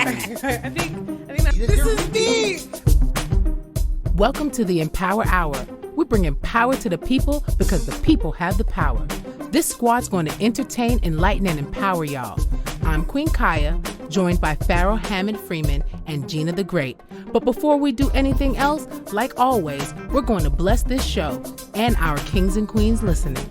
I think this is deep. Welcome to the Empower Hour. We're bringing power to the people because the people have the power. This squad's going to entertain, enlighten, and empower y'all. I'm Queen Kiyha, joined by Pharaoh Hammond Freeman and Jeena the Great. But before we do anything else, like always, we're going to bless this show and our kings and queens listening.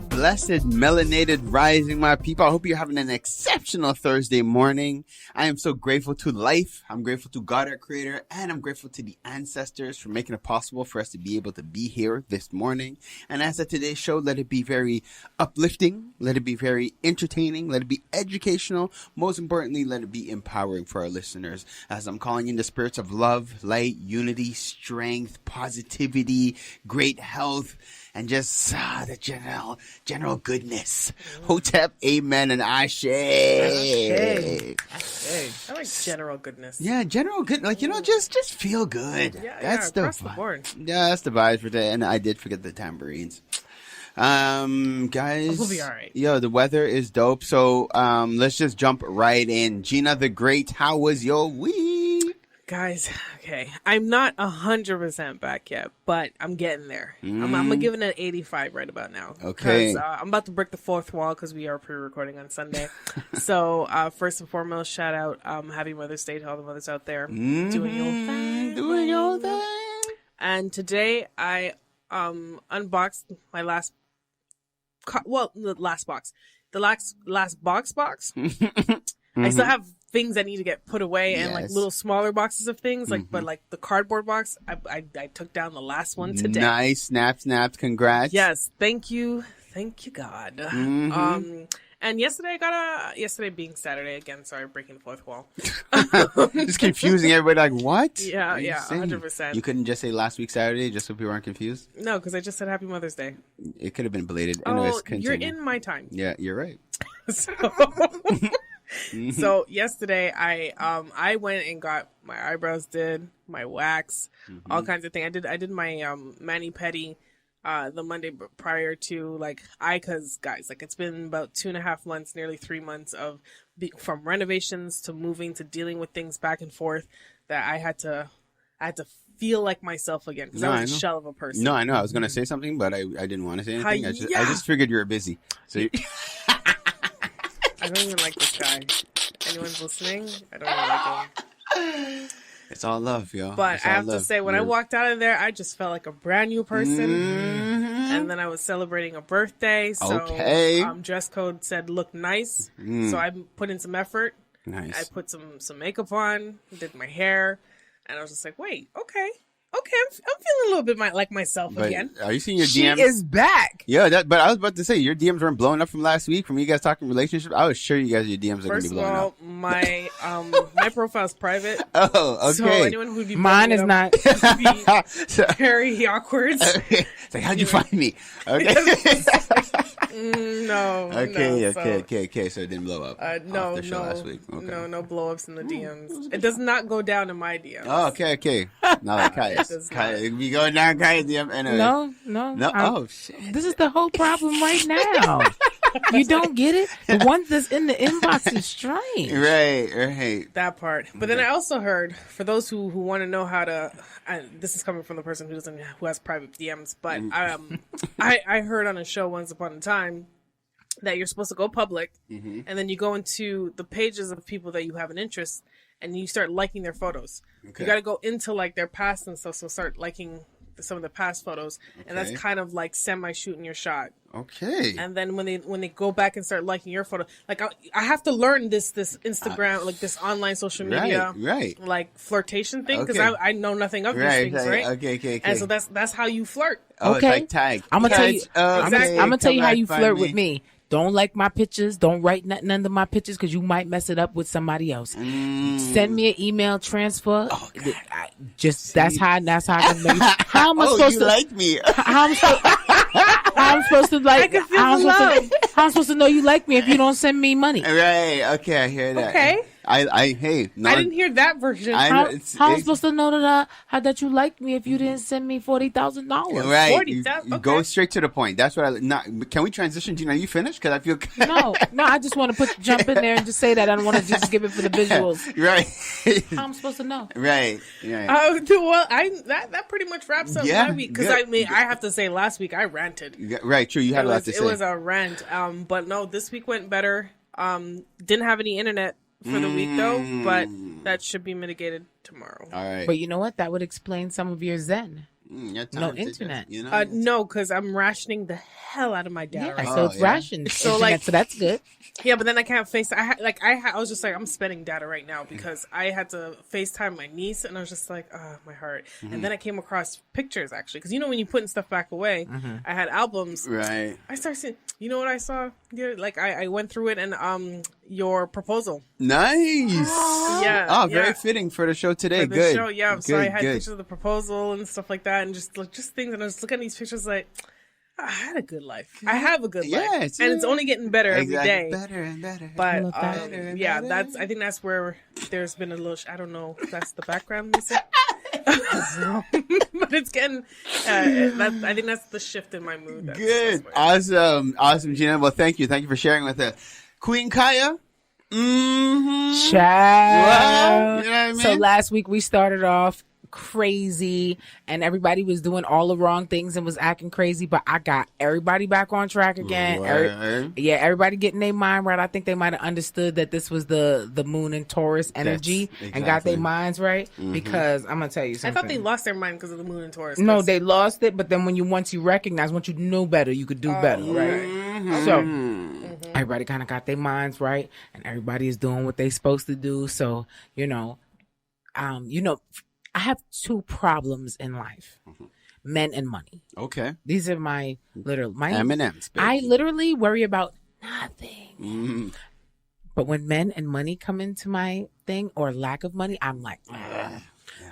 Blessed melanated rising, my people. I hope you're having an exceptional Thursday morning. I am so grateful to life. I'm grateful to God, our creator, and I'm grateful to the ancestors for making it possible for us to be able to be here this morning. And as of today's show, let it be very uplifting. Let it be very entertaining. Let it be educational. Most importantly, let it be empowering for our listeners. As I'm calling in the spirits of love, light, unity, strength, positivity, great health, and just the general goodness. Hotep, amen, and ashe. I like general goodness. Yeah, general good. Like, just feel good. Yeah, that's across the board. Yeah, that's the vibe for today. And I did forget the tambourines. Guys. We'll be all right. Yo, the weather is dope. So, let's just jump right in. Jeena the Great, how was your week? Guys, okay, I'm not 100% back yet, but I'm getting there. I'm gonna give it an 85 right about now. Okay. I'm about to break the fourth wall because we are pre-recording on Sunday. So first and foremost, shout out, happy Mother's Day to all the mothers out there doing your thing. And today I unboxed my last box. I still have things that need to get put away and like little smaller boxes of things, like but like the cardboard box, I took down the last one today. Nice, snapped, congrats. Yes, thank you God. And yesterday yesterday being Saturday again, sorry, breaking the fourth wall. Just confusing everybody, like, what? Yeah, 100%. You couldn't just say last week Saturday just so people aren't confused? No, because I just said Happy Mother's Day. It could have been belated. Oh, you're in my time. Yeah, you're right. So yesterday I went and got my eyebrows did, my wax, all kinds of things. I did my mani-pedi the Monday prior to, like, cause guys, like, it's been about 2.5 months, nearly 3 months of from renovations to moving to dealing with things back and forth that I had to feel like myself again because I was a shell of a person. No, I know. I was gonna say something, but I didn't want to say anything. I just figured you were busy. So. I don't even like this guy. Anyone's listening? I don't even like him. It's all love, yo. But I have to say, when I walked out of there, I just felt like a brand new person. And then I was celebrating a birthday. So dress code said look nice. So I put in some effort. Nice. I put some makeup on, did my hair. And I was just like, wait, okay, I'm feeling a little bit like myself again. Are you seeing your She DMs? is back. Yeah, but I was about to say, your DMs weren't blowing up from last week from you guys talking relationship. I was sure you guys, your DMs are going to be blowing up. First of all, my profile is private. Oh, okay. So anyone who would be mine is not. Would be very awkward. It's like, how'd you find me? Okay. No. Okay. So it didn't blow up. No, off the show last week. Okay. No blow ups in the DMs. It does not go down in my DMs. Oh, okay. Not like Kiyha. It be going down Kiyha's DM. Anyway. No. Oh, shit. This is the whole problem right now. You don't get it? The one that's in the inbox is strange. Right. That part. But then I also heard, for those who want to know how to, this is coming from the person who has private DMs, but I heard on a show once upon a time that you're supposed to go public, and then you go into the pages of people that you have an interest, and you start liking their photos. Okay. You got to go into like their past and stuff, so start liking some of the past photos, and that's kind of like semi-shooting your shot. Okay. And then when they go back and start liking your photo, like I have to learn this Instagram, like this online social media, like flirtation thing, because I know nothing of these things, right? Okay. And so that's how you flirt. Oh, it's like tag. I'm gonna tell you. I'm gonna tell you how you flirt me. with me. Don't like my pictures. Don't write nothing under my pictures because you might mess it up with somebody else. Send me an email transfer. That's how I can make it. How am I supposed to like me? How I'm supposed to like? How I'm supposed to know you like me if you don't send me money? Right. Okay, I hear that. Okay. Hey, I didn't hear that version. How am I supposed to know that you like me if you didn't send me $40,000? Right. You Okay. go straight to the point. That's what can we transition, Jeena? Are you finished? Because I feel... No, I just want to jump in there and just say that. I don't want to just give it for the visuals. Right. How am I supposed to know? Right. Well, that pretty much wraps up my week. Because I have to say, last week I ranted. Right, true. You had a lot to say. It was a rant. But no, this week went better. Didn't have any internet for the week though, but that should be mitigated tomorrow. All right. But you know what? That would explain some of your zen. No internet. No, because I'm rationing the hell out of my data. Yeah, so it's rationed. So that's good. Yeah, but then I can't I was just like, I'm spending data right now because I had to FaceTime my niece, and I was just like, my heart. And then I came across pictures actually, because when you're putting stuff back away, I had albums. Right. I started seeing. You know what I saw? Yeah, like I went through it, and your proposal. Nice. Yeah. Oh, very fitting for the show today. For the good. show, yeah. Good, so I had pictures of the proposal and stuff like that, and just things. And I was looking at these pictures like, I had a good life. I have a good life, and it's only getting better every day. Better and better. But I think that's where there's been a little. I don't know if that's the background music. But it's getting. I think that's the shift in my mood. Good, awesome, Jeena. Well, thank you for sharing with us, Queen Kiyha. Ciao. Well, you know what I mean? So last week we started off crazy and everybody was doing all the wrong things and was acting crazy, but I got everybody back on track again. Everybody getting their mind right. I think they might have understood that this was the moon and Taurus energy and got their minds right, because I'm gonna tell you something. I thought they lost their mind because of the moon and Taurus. No, they lost it, but then once you recognize, once you know better, you could do better, right? So everybody kind of got their minds right, and everybody is doing what they supposed to do. So I have two problems in life: men and money. Okay, these are my M&Ms. Baby. I literally worry about nothing. But when men and money come into my thing, or lack of money, I'm like, yeah.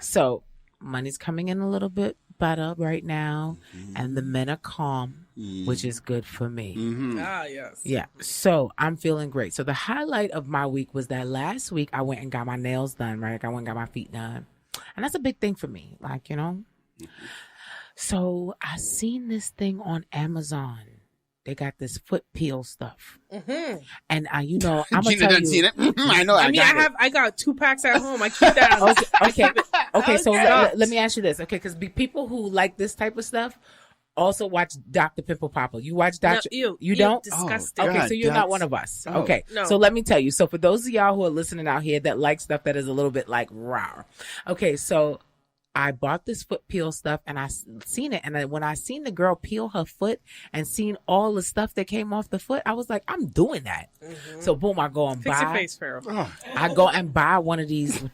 So money's coming in a little bit better right now, and the men are calm, which is good for me. Yes. Yeah. So I'm feeling great. So the highlight of my week was that last week I went and got my nails done. Right, I went and got my feet done. And that's a big thing for me, So I seen this thing on Amazon. They got this foot peel stuff, and I'm gonna tell you. I know. I got 2 packs at home. I keep that. Okay. So let me ask you this, okay? Because people who like this type of stuff also watch Dr. Pimple Popper. You watch Dr. You don't? Disgusting. Okay, so you're not one of us. Okay, no. So let me tell you. So for those of y'all who are listening out here that like stuff that is a little bit like raw. Okay, so I bought this foot peel stuff and I seen it. And when I seen the girl peel her foot and seen all the stuff that came off the foot, I was like, I'm doing that. So boom, I go and Fix your face, Pharaoh. I go and buy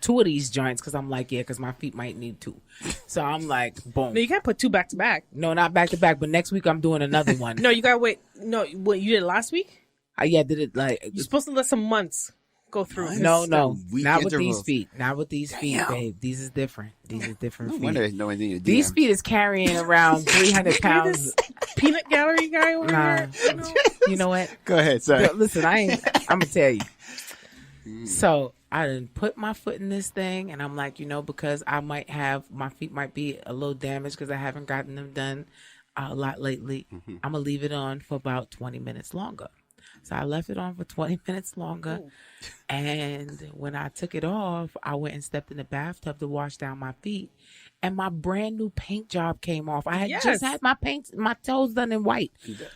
two of these joints because I'm like, because my feet might need 2. So I'm like, boom. No, you can't put 2 back to back. No, not back to back, but next week I'm doing another one. No, you gotta wait. No, what you did last week? Did it You're supposed to let some months go through. No, not with these feet. Not with these feet, babe. These is different. These are different feet. These feet is carrying around 300 pounds. Peanut gallery guy over here. You know what? Go ahead, sorry. Listen, I'm gonna tell you. So I didn't put my foot in this thing, and I'm like, because my feet might be a little damaged because I haven't gotten them done a lot lately. I'm gonna leave it on for about 20 minutes longer. So I left it on for 20 minutes longer. Ooh. And when I took it off, I went and stepped in the bathtub to wash down my feet. And my brand new paint job came off. I had just had my toes done in white.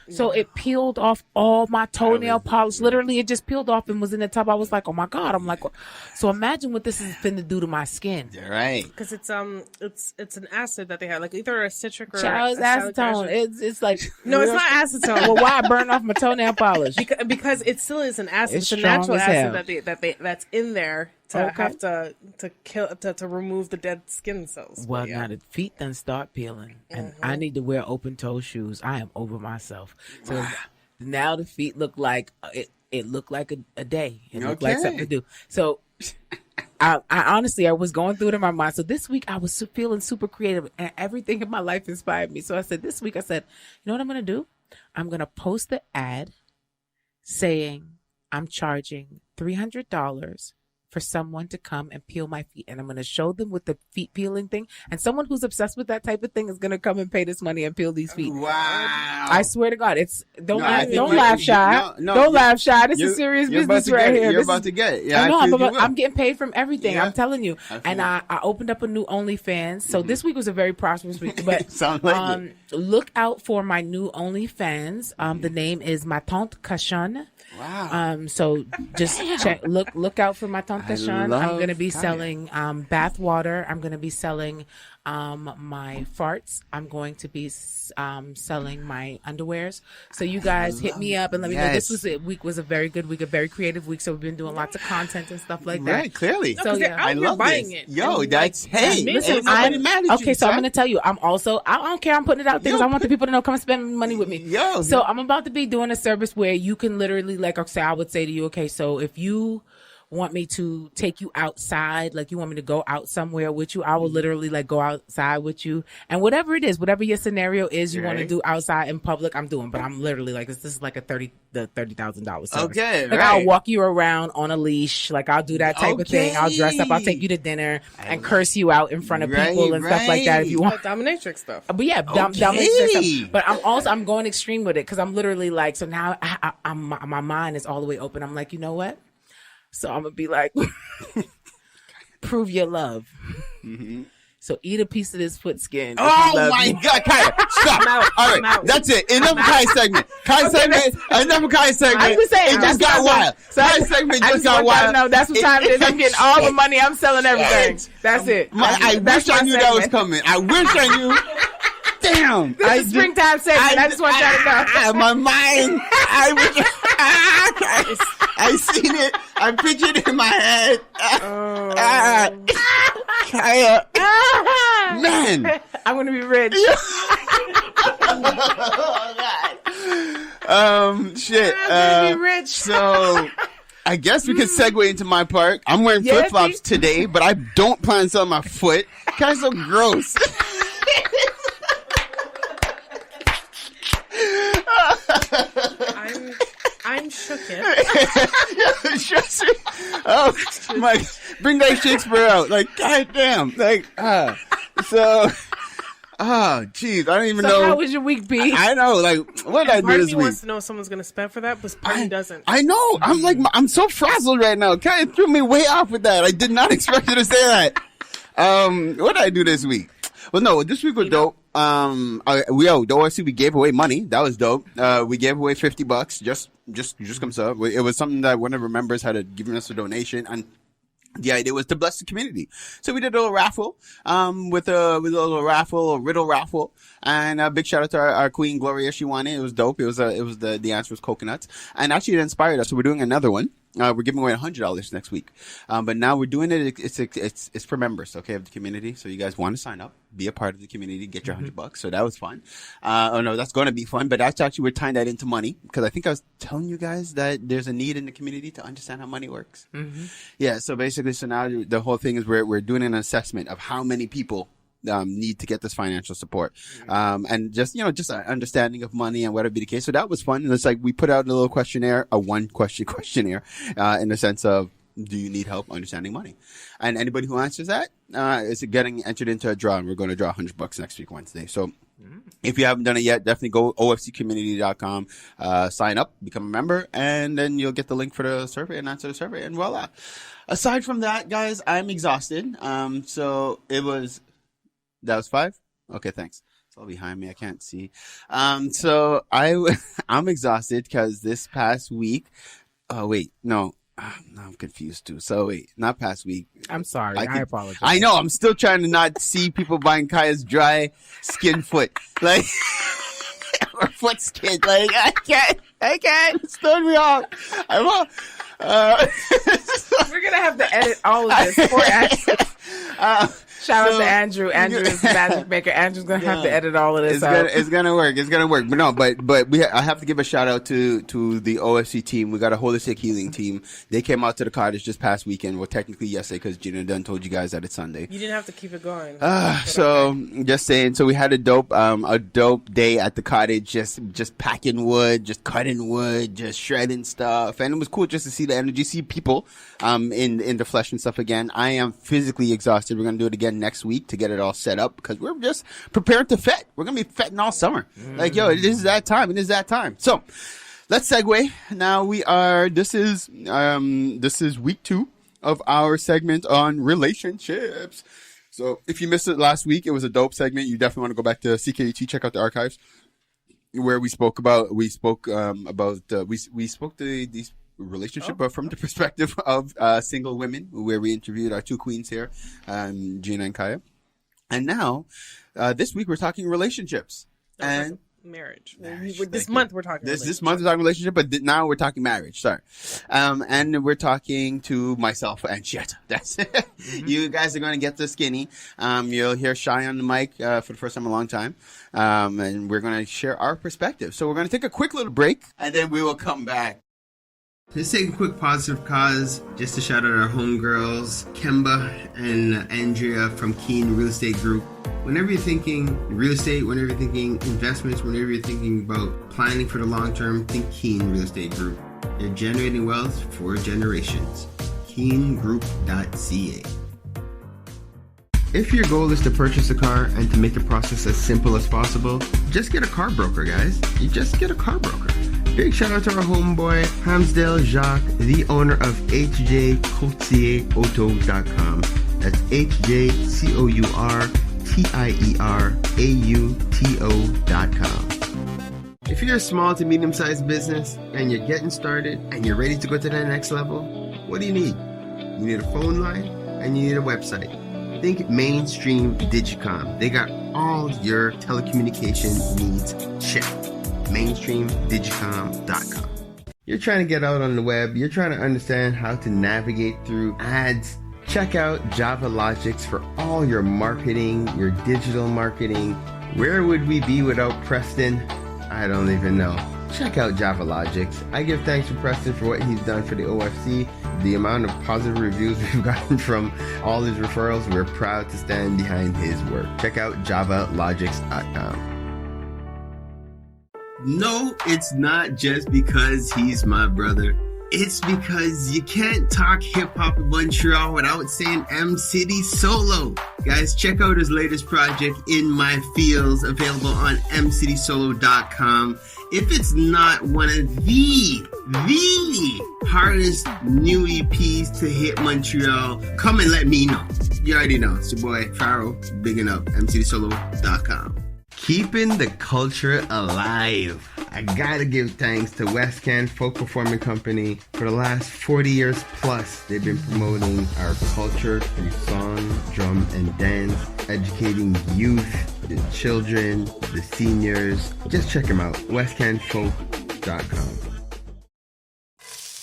So it peeled off all my toenail polish. Literally, it just peeled off and was in the tub. I was like, oh my God. I'm like, so imagine what this is finna do to my skin. Right. Because it's an acid that they have, like either a citric or acetone. It's like, no, it's not acetone. Well, why I burn off my toenail polish? Because it still is an acid. It's a natural acid that's in there to have to kill to remove the dead skin cells. Well, now the feet then start peeling, and I need to wear open toe shoes. I am over myself. So now the feet look like it looked like a day. It looked like something to do. So I honestly, I was going through it in my mind. So this week I was feeling super creative, and everything in my life inspired me. So I said, this week, you know what I'm going to do? I'm going to post the ad saying I'm charging $300 for someone to come and peel my feet, and I'm going to show them with the feet peeling thing. And someone who's obsessed with that type of thing is going to come and pay this money and peel these feet. Wow. I swear to God, don't laugh shy. Don't laugh shy. This is serious business right here. You're about to get it. Yeah, I'm getting paid from everything. Yeah. I'm telling you. And I opened up a new OnlyFans. So this week was a very prosperous week. But sounds like it. Look out for my new OnlyFans. The name is Ma Tante Cachonne. Wow. So just look out for my Tante Cachonne. I'm going to be selling bath water. I'm going to be selling my farts. I'm going to be selling my underwears. So you guys hit me up and let me know. This week was a very good week, a very creative week. So we've been doing lots of content and stuff like that. Right, clearly. So yeah, I love buying it. Yo, that's listen. Okay, so I'm going to tell you. I don't care. I'm putting it out there because I want the people to know. Come and spend money with me. Yo. So I'm about to be doing a service where you can literally, like, say, I would say to you, okay, so if you want me to take you outside, like you want me to go out somewhere with you, I will literally like go outside with you, and whatever it is, whatever your scenario is, you want to do outside in public, I'm doing. But I'm literally like, this is like a $30,000. Okay, like I'll walk you around on a leash, like I'll do that type of thing. I'll dress up, I'll take you to dinner and curse you out in front of people and stuff like that if you want. Dominatrix stuff. But yeah, dominatrix stuff. But I'm going extreme with it because I'm literally like, so now my mind is all the way open. I'm like, you know what? So I'm going to be like, prove your love. Mm-hmm. So eat a piece of this foot skin. Oh my God, Kiyha, stop. All right, that's it. Enough of Kiyha segment. Enough of Kiyha segment. I'm just saying, it just got wild. Kiyha segment just got wild. No, that's what time it is. I'm getting all the money. I'm selling everything. That's it. I wish I knew that was coming. I wish I knew. Damn. This is springtime segment. I just want y'all to know. My mind. I seen it. I pictured it in my head. Kiyha. Man. I'm going to be rich. Shit. I'm going to be rich. So I guess we could segue into my part. I'm wearing flip-flops today, but I don't plan on selling my foot. Kiyha's so gross. I'm shooketh. Oh my! Bring that Shakespeare out. Like, goddamn. Like, so. Oh, jeez. I don't even know. How was your week, B? I know. Like, what did I do this week? Part of me wants to know if someone's going to spend for that, but part of me doesn't. I know. I'm like, I'm so frazzled right now. Kiyha threw me way off with that. I did not expect you to say that. What did I do this week? Well, no, this week was dope. The OSC, we gave away money. That was dope. We gave away $50. Just comes up. It was something that one of our members had given us a donation, and the idea was to bless the community. So we did a little raffle, with a riddle raffle. And a big shout out to our queen, Gloria. She won it. It was dope. The answer was coconuts. And actually it inspired us. So we're doing another one. We're giving away $100 next week. But now we're doing it. It's for members, okay, of the community. So you guys want to sign up, be a part of the community, get your $100. So that was fun. That's going to be fun. But that's actually, we're tying that into money because I think I was telling you guys that there's a need in the community to understand how money works. Mm-hmm. Yeah. So basically, so now the whole thing is we're doing an assessment of how many people need to get this financial support. And just an understanding of money and whatever be the case. So that was fun. And it's like, we put out a little questionnaire, a 1-question questionnaire, in the sense of, do you need help understanding money? And anybody who answers that, is getting entered into a draw, and we're going to draw $100 next week, Wednesday. So if you haven't done it yet, definitely go ofccommunity.com, sign up, become a member, and then you'll get the link for the survey and answer the survey. And voila. Aside from that, guys, I'm exhausted. That was 5? Okay, thanks. It's all behind me. I can't see. So I'm exhausted because this past week. Oh, wait. No, I'm confused too. So wait, not past week. I'm sorry. I apologize. I know. I'm still trying to not see people buying Kiyha's dry skin foot. Like, or foot skin. Like, I can't. It's throwing me off. We're going to have to edit all of this for access. Shout out to Andrew. Andrew is the magic maker. Andrew's gonna have to edit all of this out. It's gonna work. But no, I have to give a shout out to the OFC team. We got a holistic healing team. They came out to the cottage this past weekend. Well, technically yesterday because Jeena done told you guys that it's Sunday. You didn't have to keep it going. So just saying. So we had a dope day at the cottage. Just packing wood, just cutting wood, just shredding stuff, and it was cool just to see the energy, see people in the flesh and stuff again. I am physically exhausted. We're gonna do it again next week to get it all set up because we're just prepared to fet. We're gonna be fetting all summer. Like, yo, it is that time. It is that time. So let's segue. Now this is week 2 of our segment on relationships. So if you missed it last week, it was a dope segment. You definitely want to go back to CKUT, check out the archives where we spoke these relationship, but from the perspective of single women, where we interviewed our 2 queens here, Jeena and Kiyha. And now, this week we're talking relationships and marriage. This month we're talking. This month we're talking relationship, but now we're talking marriage. Sorry, and we're talking to myself and Shiata. That's it. Mm-hmm. You guys are going to get the skinny. You'll hear Shy on the mic for the first time in a long time, and we're going to share our perspective. So we're going to take a quick little break, and then we will come back. Let's take a quick positive cause just to shout out our homegirls, Kemba and Andrea from Kiyha Real Estate Group. Whenever you're thinking real estate, whenever you're thinking investments, whenever you're thinking about planning for the long term, think Kiyha Real Estate Group. They're generating wealth for generations. KiyhaGroup.ca. If your goal is to purchase a car and to make the process as simple as possible, just get a car broker, guys. You just get a car broker. Big shout out to our homeboy, Hamsdale Jacques, the owner of HJCourtierAuto.com. That's HJCourtierAuto.com. If you're a small to medium-sized business and you're getting started and you're ready to go to the next level, what do you need? You need a phone line and you need a website. Think Mainstream Digicom. They got all your telecommunication needs checked. MainstreamDigicom.com. You're trying to get out on the web. You're trying to understand how to navigate through ads. Check out Java Logics for all your marketing, your digital marketing. Where would we be without Preston? I don't even know. Check out Java Logics. I give thanks to Preston for what he's done for the OFC. The amount of positive reviews we've gotten from all his referrals, we're proud to stand behind his work. Check out JavaLogics.com. No, it's not just because he's my brother. It's because you can't talk hip-hop in Montreal without saying M City Solo. Guys, check out his latest project, In My Fields, available on mcitysolo.com. If it's not one of the hardest new EPs to hit Montreal, come and let me know. You already know. It's your boy, Pharaoh, bigging up mcitysolo.com. Keeping the culture alive. I gotta give thanks to West Can Folk Performing Company. For the last 40 years plus, they've been promoting our culture through song, drum, and dance, educating youth, the children, the seniors. Just check them out, westcanfolk.com.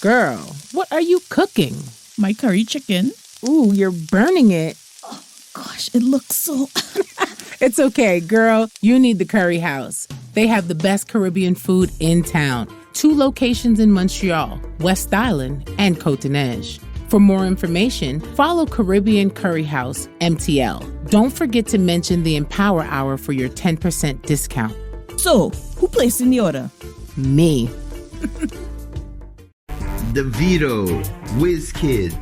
Girl, what are you cooking? My curry chicken. Ooh, you're burning it. Oh, gosh, it looks so... It's okay, girl. You need the Curry House. They have the best Caribbean food in town. 2 locations in Montreal, West Island, and Côte-de-Neige. For more information, follow Caribbean Curry House, MTL. Don't forget to mention the Empower Hour for your 10% discount. So, who placed in the order? Me. DeVito, WizKid,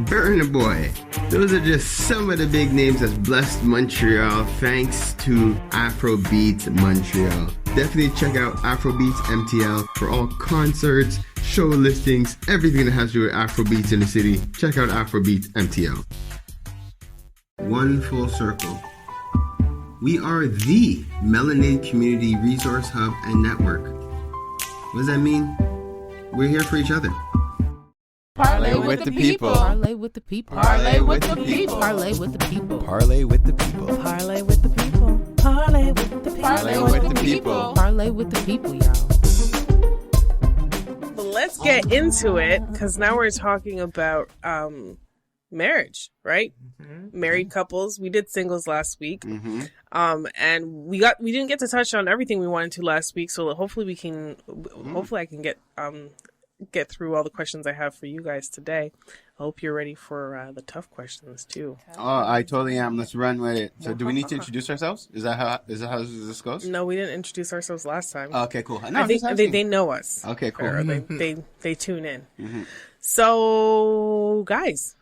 Burna Boy. Those are just some of the big names that's blessed Montreal thanks to Afrobeats Montreal. Definitely check out Afrobeats MTL for all concerts, show listings, everything that has to do with Afrobeats in the city. Check out Afrobeats MTL. One full circle. We are the Melanated Community Resource Hub and Network. What does that mean? We're here for each other. Parlay with the people. Parlay with the people. Parlay with the people. Parlay with the people. Parlay with the people. Parlay with the people. Parlay with the people. Parlay with the people. Parlay with the people, y'all. Well, let's get into it, because now we're talking about marriage, right? Married couples. We did singles last week. And we didn't get to touch on everything we wanted to last week, so hopefully I can get through all the questions I have for you guys today. I hope you're ready for the tough questions too. Oh, I totally am. Let's run with it. So, do we need to introduce ourselves? Is that how this goes? No, we didn't introduce ourselves last time. Okay, cool. No, I think they know us. Okay, cool. Or they tune in. So, guys,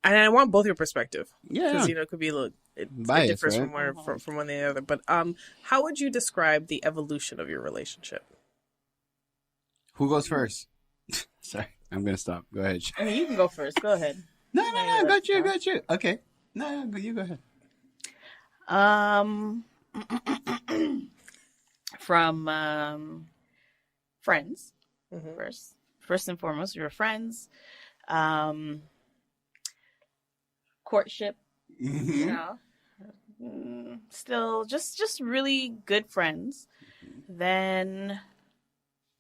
and I want both your perspective. Yeah, because it could be a little bias, it differs right? from one to the other. But how would you describe the evolution of your relationship? Who goes first? Sorry, I'm gonna stop. Go ahead. I mean, you can go first. Go ahead. No. Got you. Okay. No, you go ahead. From friends. First and foremost, we were friends. Courtship. Still just really good friends. Then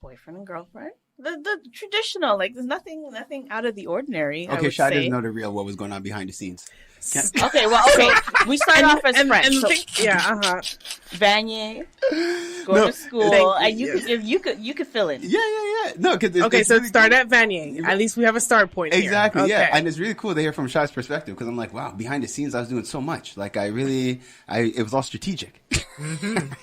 boyfriend and girlfriend. The traditional, like there's nothing out of the ordinary. Okay, Shy doesn't know the real what was going on behind the scenes. Okay. We start off as friends. Vanier, going to school, and you could fill in. Yeah. No, okay, so really start at Vanier. At least we have a start point. Exactly. Here. Okay. Yeah, and it's really cool to hear from Shy's perspective because I'm like, wow, behind the scenes, I was doing so much. Like, it was all strategic.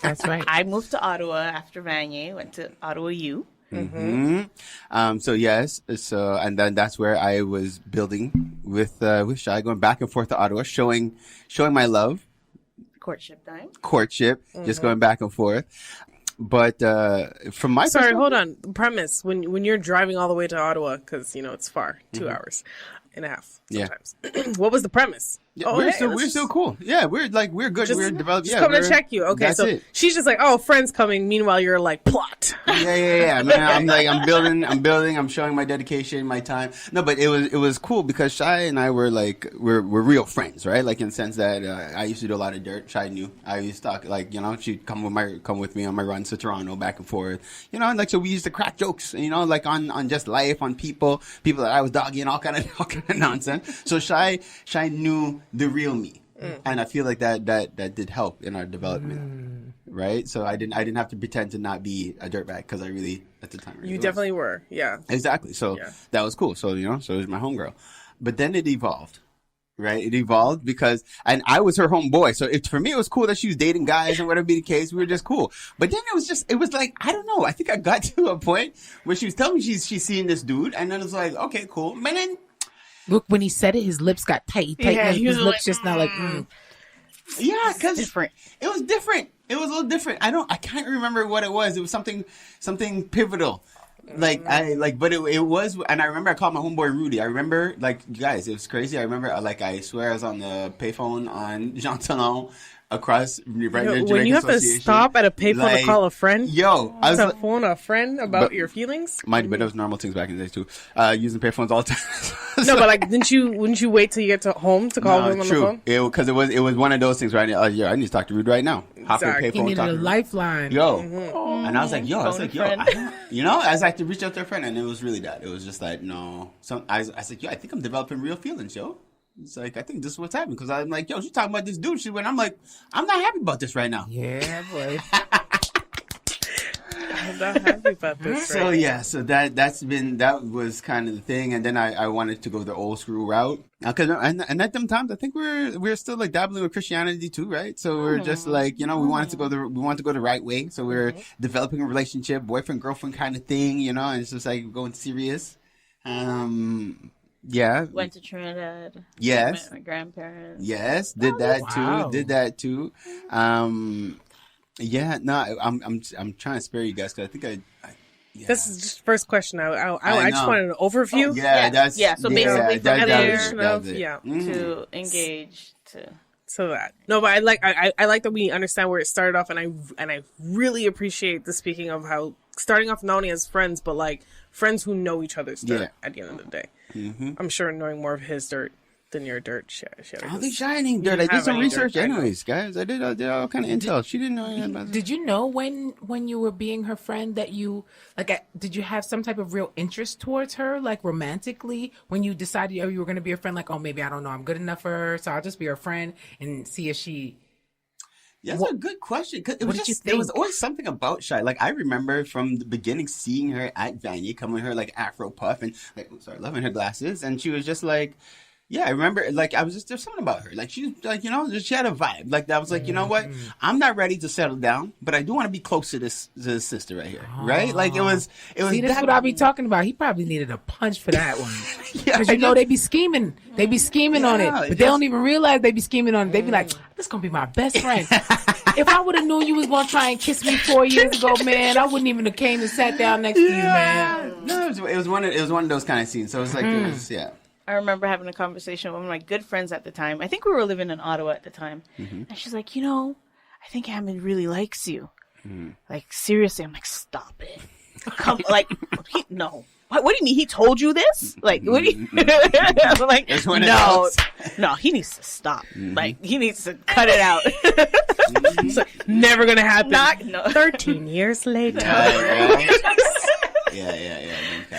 That's right. I moved to Ottawa after Vanier. Went to Ottawa U. So yes, and then that's where I was building with Shy, going back and forth to Ottawa, showing my love. Courtship time. Just going back and forth. But from my perspective, hold on. The premise when you're driving all the way to Ottawa because it's far, 2 hours and a half sometimes. Yeah. What was the premise? Yeah, we're still cool. Yeah, we're good. We're developing. Just coming to check you. Okay, so she's just like, oh, friends coming. Meanwhile, you're like, plot. Yeah. Man, I'm building. I'm showing my dedication, my time. No, but it was cool because Shy and I were like, we're real friends, right? Like in the sense that I used to do a lot of dirt. Shy knew. I used to talk she'd come with me on my runs to Toronto, back and forth. And so we used to crack jokes. Like on just life, on people that I was dogging, all kind of nonsense. So Shy knew the real me, and I feel like that did help in our development, right? So I didn't have to pretend to not be a dirtbag because I really at the time really you definitely were, yeah, exactly. So that was cool. So so it was my homegirl, but then it evolved, right? It evolved because and I was her homeboy, so for me it was cool that she was dating guys and whatever be the case, we were just cool. But then it was like I don't know. I think I got to a point where she was telling me she's seeing this dude, and then it's like okay, cool, but then. Look, when he said it, his lips got tight. His lips just now like. Yeah, because it was different. It was a little different. I can't remember what it was. It was something pivotal. But it was, and I remember I called my homeboy Rudy. I remember, guys, it was crazy. I remember, I swear I was on the payphone on Jean Talon. Across right near when you have to stop at a payphone to call a friend, I was phone a friend about your feelings. But that was normal things back in the day too. Using payphones all the time. No, but wouldn't you wait till you get to home to call him on the phone? Because it was one of those things right now. I need to talk to Rude right now. Hop in payphone. He needed a lifeline. And I was like, I was like to reach out to a friend, and it was really that. It was just like no. I was like, I think I'm developing real feelings, yo. It's like, I think this is what's happening. Because I'm like, she's talking about this dude. I'm like, I'm not happy about this right now. Yeah, boy. I'm not happy about this right now. So that was kind of the thing. And then I wanted to go the old school route. And at them times, I think we're still dabbling with Christianity too, right? So we're just we wanted to go the right way. So we're developing a relationship, boyfriend, girlfriend kind of thing, and it's just going serious. Yeah. Went to Trinidad. Yes. Met my grandparents. Yes. Did that too. Yeah. No, I'm trying to spare you guys because I think This is just the first question. I just wanted an overview. So basically from there to engage to. So that no, but I like that we understand where it started off, and I really appreciate the speaking of how starting off not only as friends, but friends who know each other's dirt at the end of the day. I'm sure knowing more of his dirt than your dirt, I don't think Shy had any dirt. I did some research dirt, anyways, guys. I did all kind of intel. She didn't know anything about Did you know when you were being her friend that you did you have some type of real interest towards her, like romantically, when you decided you were going to be a friend? Like, oh, maybe I don't know, I'm good enough for her, so I'll just be her friend and see if she. Yeah, that's a good question. Cause What did you there was think? always something about Shy. Like I remember from the beginning seeing her at Vanya, coming with her like Afro puff and loving her glasses, and she was just like. Yeah, I remember, like, there's something about her. Like, she was, like, she had a vibe. Like, I was like, you know what? I'm not ready to settle down, but I do want to be close to this sister right here. Right? Like, it was See, that's what I be talking about. He probably needed a punch for that one. Yeah, Because, they be scheming. They be scheming on it. But they don't even realize they be scheming on it. They be like, this going to be my best friend. If I would have known you was going to try and kiss me 4 years ago, man, I wouldn't even have came and sat down next to you, man. No, it was one of those kind of scenes. So it was like, I remember having a conversation with one of my good friends at the time. I think we were living in Ottawa at the time. And she's like, I think Hammond really likes you. Like, seriously. I'm like, stop it. Come, like, no. What do you mean? He told you this? Like, what do you... I'm like, no, he needs to stop. Like, he needs to cut it out. It's like, never gonna happen. 13 years later.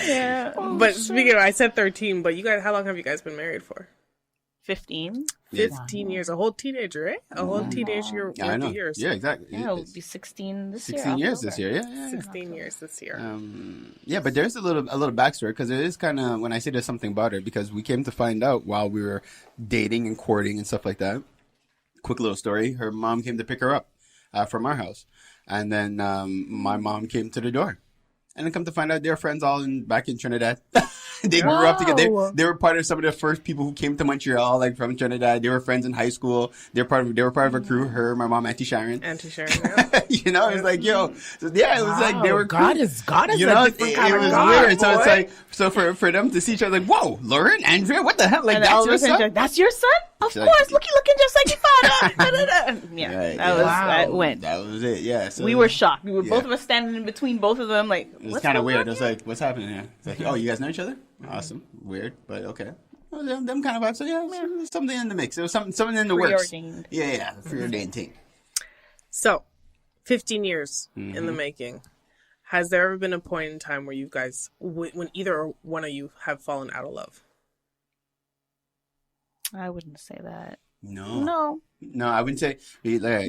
Yeah. But speaking of, I said 13, but you guys, how long have you guys been married for? 15. 15 years. A whole teenager, right? A whole teenager I know. years. Yeah, exactly. Yeah, it'll be 16 this year. 16 years this year. Yeah. 16 years this year. Yeah, but there's a little backstory because it is kind of when I say there's something about her because we came to find out while we were dating and courting and stuff like that. Quick little story: her mom came to pick her up from our house, and then my mom came to the door, and then come to find out they're friends all back in Trinidad. They grew up together. They were part of some of the first people who came to Montreal, like from Trinidad. They were friends in high school. They were part of a crew. Her, my mom, Auntie Sharon. Yeah. It was like, it was like they were. God cool. is a different kind of God. Weird. So it's like, for them to see each other, like, whoa, Lauren, Andrea, what the hell? Like, that's your son? That's your son? Of course. Look, he looking just like your father. That went. That was it. Yeah. So, we were shocked. We were both of us standing in between both of them. Like, it was kind of weird. It was like, what's happening here? It's like, oh, you guys know each other? Awesome. Weird, but okay. Well, them kind of vibes. So there's something in the mix. There was something in the works. Yeah, preordained thing. So, 15 years in the making. Has there ever been a point in time where you guys, when either one of you have fallen out of love? I wouldn't say that. No, I wouldn't say.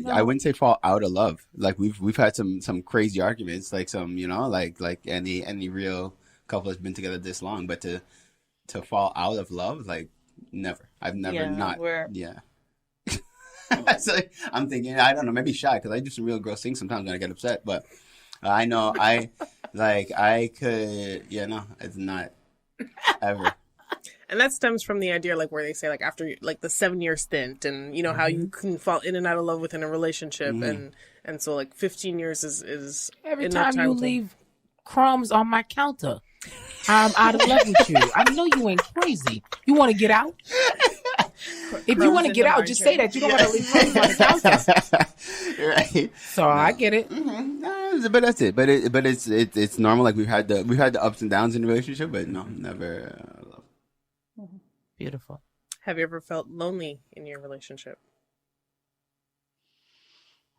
I wouldn't say fall out of love. Like we've had some crazy arguments. Like some, like any real couple has been together this long, but to fall out of love, like never. I've never So I'm thinking, I don't know, maybe Shy because I do some real gross things sometimes when I get upset. But I know I could. It's not ever. And that stems from the idea, like, where they say, like, after, like, the 7-year stint and, how you can fall in and out of love within a relationship. And so, like, 15 years is every time you leave crumbs on my counter, I'm out of love with you. I know you ain't crazy. You want to get out? If you want to get out, just say that. You don't want to leave crumbs on the counter. Right. So I get it. No, but that's it. But it's normal. Like we've had the ups and downs in the relationship, but no, never love. Beautiful. Have you ever felt lonely in your relationship?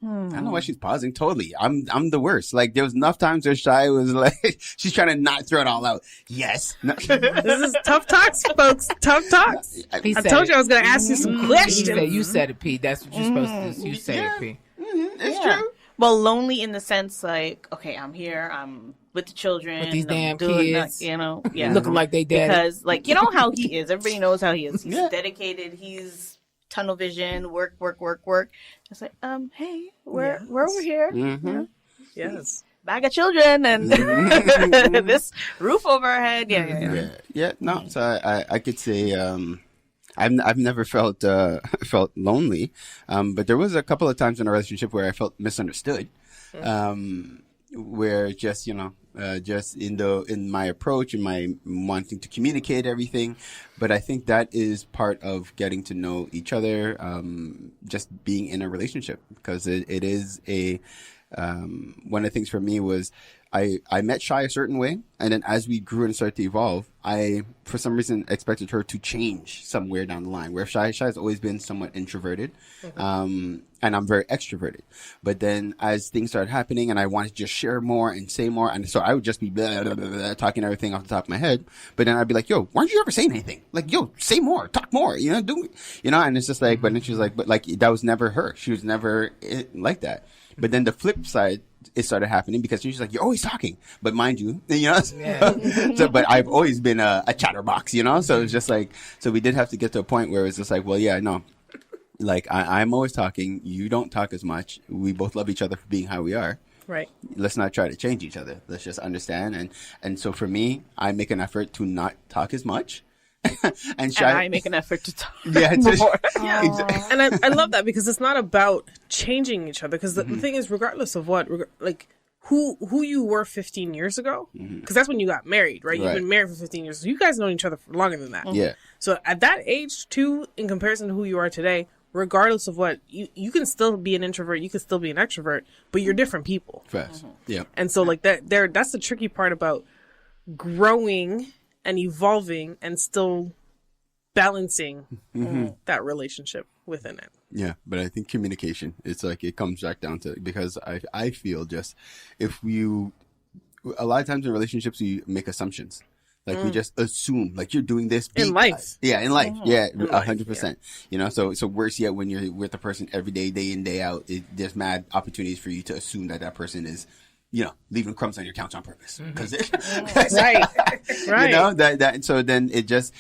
I don't know why she's pausing. Totally. I'm the worst. Like there was enough times where Shy was like, she's trying to not throw it all out. Yes. No. This is tough talks, folks. Tough talks. I told you I was going to ask you some questions. You said it, P. That's what you're supposed to do. You say it, P. It's true. Well, lonely in the sense like, okay, I'm here. I'm with the children. With these damn kids. Looking like they dead. Because, like, you know how he is. Everybody knows how he is. He's dedicated. He's tunnel vision, work. It's like, hey, we're over here. Mm-hmm. Yes. Bag of children and this roof over our head. Yeah. No, so I could say I've never felt lonely, but there was a couple of times in a relationship where I felt misunderstood, where just in my approach and my wanting to communicate everything, but I think that is part of getting to know each other, just being in a relationship because it is a one of the things for me was I met Shy a certain way, and then as we grew and started to evolve, I, for some reason, expected her to change somewhere down the line. Where Shy has always been somewhat introverted, and I'm very extroverted. But then as things started happening, and I wanted to just share more and say more, and so I would just be blah, blah, blah, blah, talking everything off the top of my head. But then I'd be like, "Yo, why don't you ever say anything? Like, yo, say more, talk more, And it's just like, but then she was like, but like that was never her. She was never like that. But then the flip side, it started happening because she's like, "You're always talking," but mind you, so but I've always been a chatterbox, So it's just like, so we did have to get to a point where it's just like, well, yeah, no, like I'm always talking. You don't talk as much. We both love each other for being how we are. Right. Let's not try to change each other. Let's just understand. And so for me, I make an effort to not talk as much. and I make an effort to talk more. And I love that because it's not about changing each other. Because the thing is, regardless of what, like who you were 15 years ago, because that's when you got married, right? You've been married for 15 years. So you guys know each other for longer than that. Yeah. So at that age, too, in comparison to who you are today, regardless of what, you can still be an introvert, you can still be an extrovert, but you're different people. Fast. Yeah. And so like that's the tricky part about growing and evolving and still balancing that relationship within it. Yeah, but I think communication, it's like it comes back down to, because I feel just if you, a lot of times in relationships we make assumptions. Like we just assume, like you're doing this in life. In life. Yeah, 100%. So worse yet, when you're with a person every day, day in, day out, there's mad opportunities for you to assume that person is, leaving crumbs on your couch on purpose. Right. So then it just,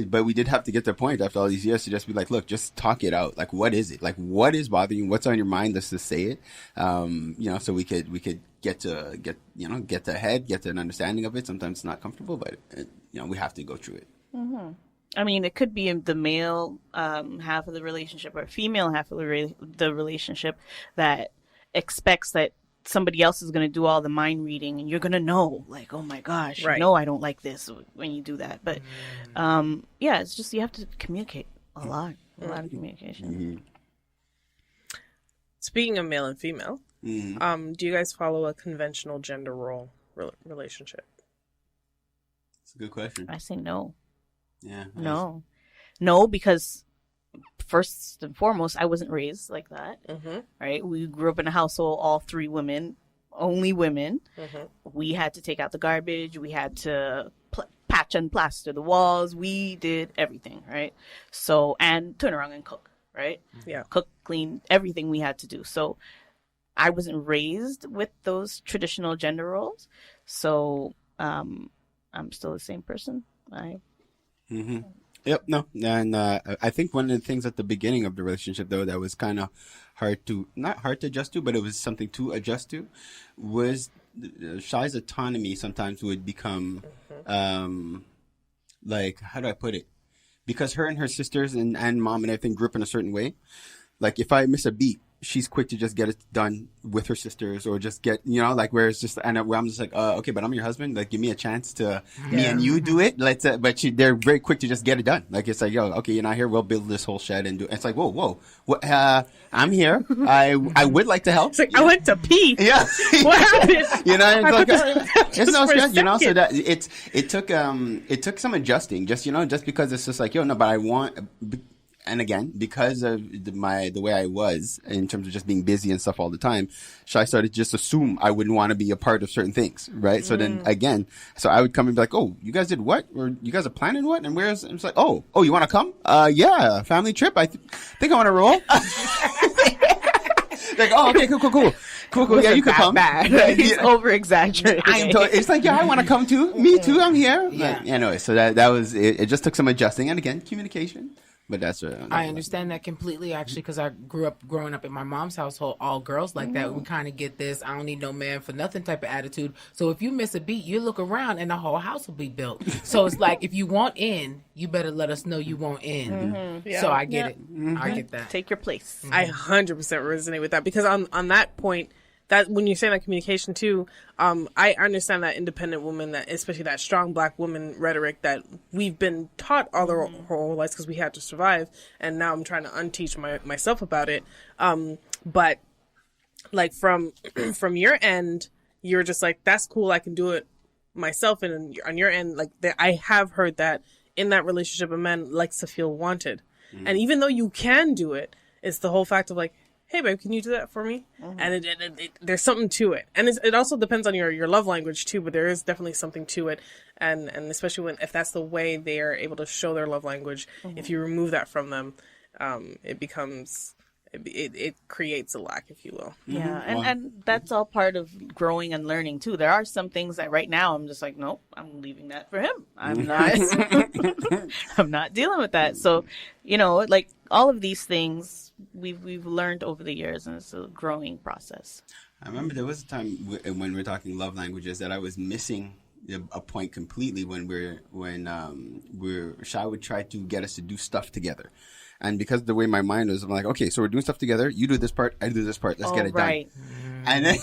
but we did have to get to the point after all these years to just be like, look, just talk it out. Like, what is it? Like, what is bothering you? What's on your mind? Let's just say it. So we could get to ahead, get to an understanding of it. Sometimes it's not comfortable, but we have to go through it. I mean, it could be the male half of the relationship or female half of the relationship that expects that somebody else is going to do all the mind reading, and you're going to know, like, oh my gosh, I don't like this when you do that. But it's just you have to communicate a lot of communication. Speaking of male and female, do you guys follow a conventional gender role relationship? It's a good question. I say no. Yeah. No, because first and foremost, I wasn't raised like that. Right? We grew up in a household, all three women, only women. We had to take out the garbage. We had to patch and plaster the walls. We did everything, right? So, and turn around and cook, right? Yeah. Cook, clean, everything we had to do. So I wasn't raised with those traditional gender roles. So I'm still the same person. Yep, no. And I think one of the things at the beginning of the relationship, though, that was kind of not hard to adjust to, but it was something to adjust to, was Shy's autonomy sometimes would become, like, how do I put it? Because her and her sisters and mom and everything grew up in a certain way. Like, if I miss a beat, she's quick to just get it done with her sisters, or just get, where it's just, and where I'm just like, okay, but I'm your husband. Like, give me a chance to me and you do it. Let's, but they're very quick to just get it done. Like, it's like, yo, okay, you're not here. We'll build this whole shed and do it. It's like, whoa, I'm here. I would like to help. It's like, I went to pee. Yeah. What happened? It's no stress, so that it took some adjusting, just because it's just like, yo, no, but I want, and again, because of the way I was in terms of just being busy and stuff all the time, Shy started to just assume I wouldn't want to be a part of certain things, right? So then again, so I would come and be like, oh, you guys did what? Or you guys are planning what? And where's? And it's like, oh, you want to come? Yeah, family trip. I think I want to roll. Like, oh, okay, cool. Yeah, you could come. Bad. He's over exaggerating. It's like, yeah, I want to come too. Me too. I'm here. Yeah. Anyway, so that was it. It just took some adjusting, and again, communication. But that's what I understand that completely, actually, because I growing up in my mom's household, all girls like that. We kind of get this, I don't need no man for nothing type of attitude. So if you miss a beat, you look around and the whole house will be built. So it's like, if you want in, you better let us know you want in. So I get it. I get that. Take your place. I 100% resonate with that, because on that point, that when you're saying that communication too, I understand that independent woman, that especially that strong Black woman rhetoric that we've been taught all our whole lives because we had to survive, and now I'm trying to unteach myself about it. But like from your end, you're just like, that's cool, I can do it myself. And on your end, like, I have heard that in that relationship, a man likes to feel wanted. And even though you can do it, it's the whole fact of like, hey babe, can you do that for me? And there's something to it. And it also depends on your love language too, but there is definitely something to it. And especially if that's the way they are able to show their love language, if you remove that from them, it becomes, it creates a lack, if you will. Yeah, and that's all part of growing and learning too. There are some things that right now I'm just like, nope, I'm leaving that for him. I'm not, I'm not dealing with that. So, like all of these things we've learned over the years, and it's a growing process. I remember there was a time when we're talking love languages that I was missing a point completely when Shy would try to get us to do stuff together. And because of the way my mind was, I'm like, okay, so we're doing stuff together. You do this part, I do this part. Let's get it done. And then,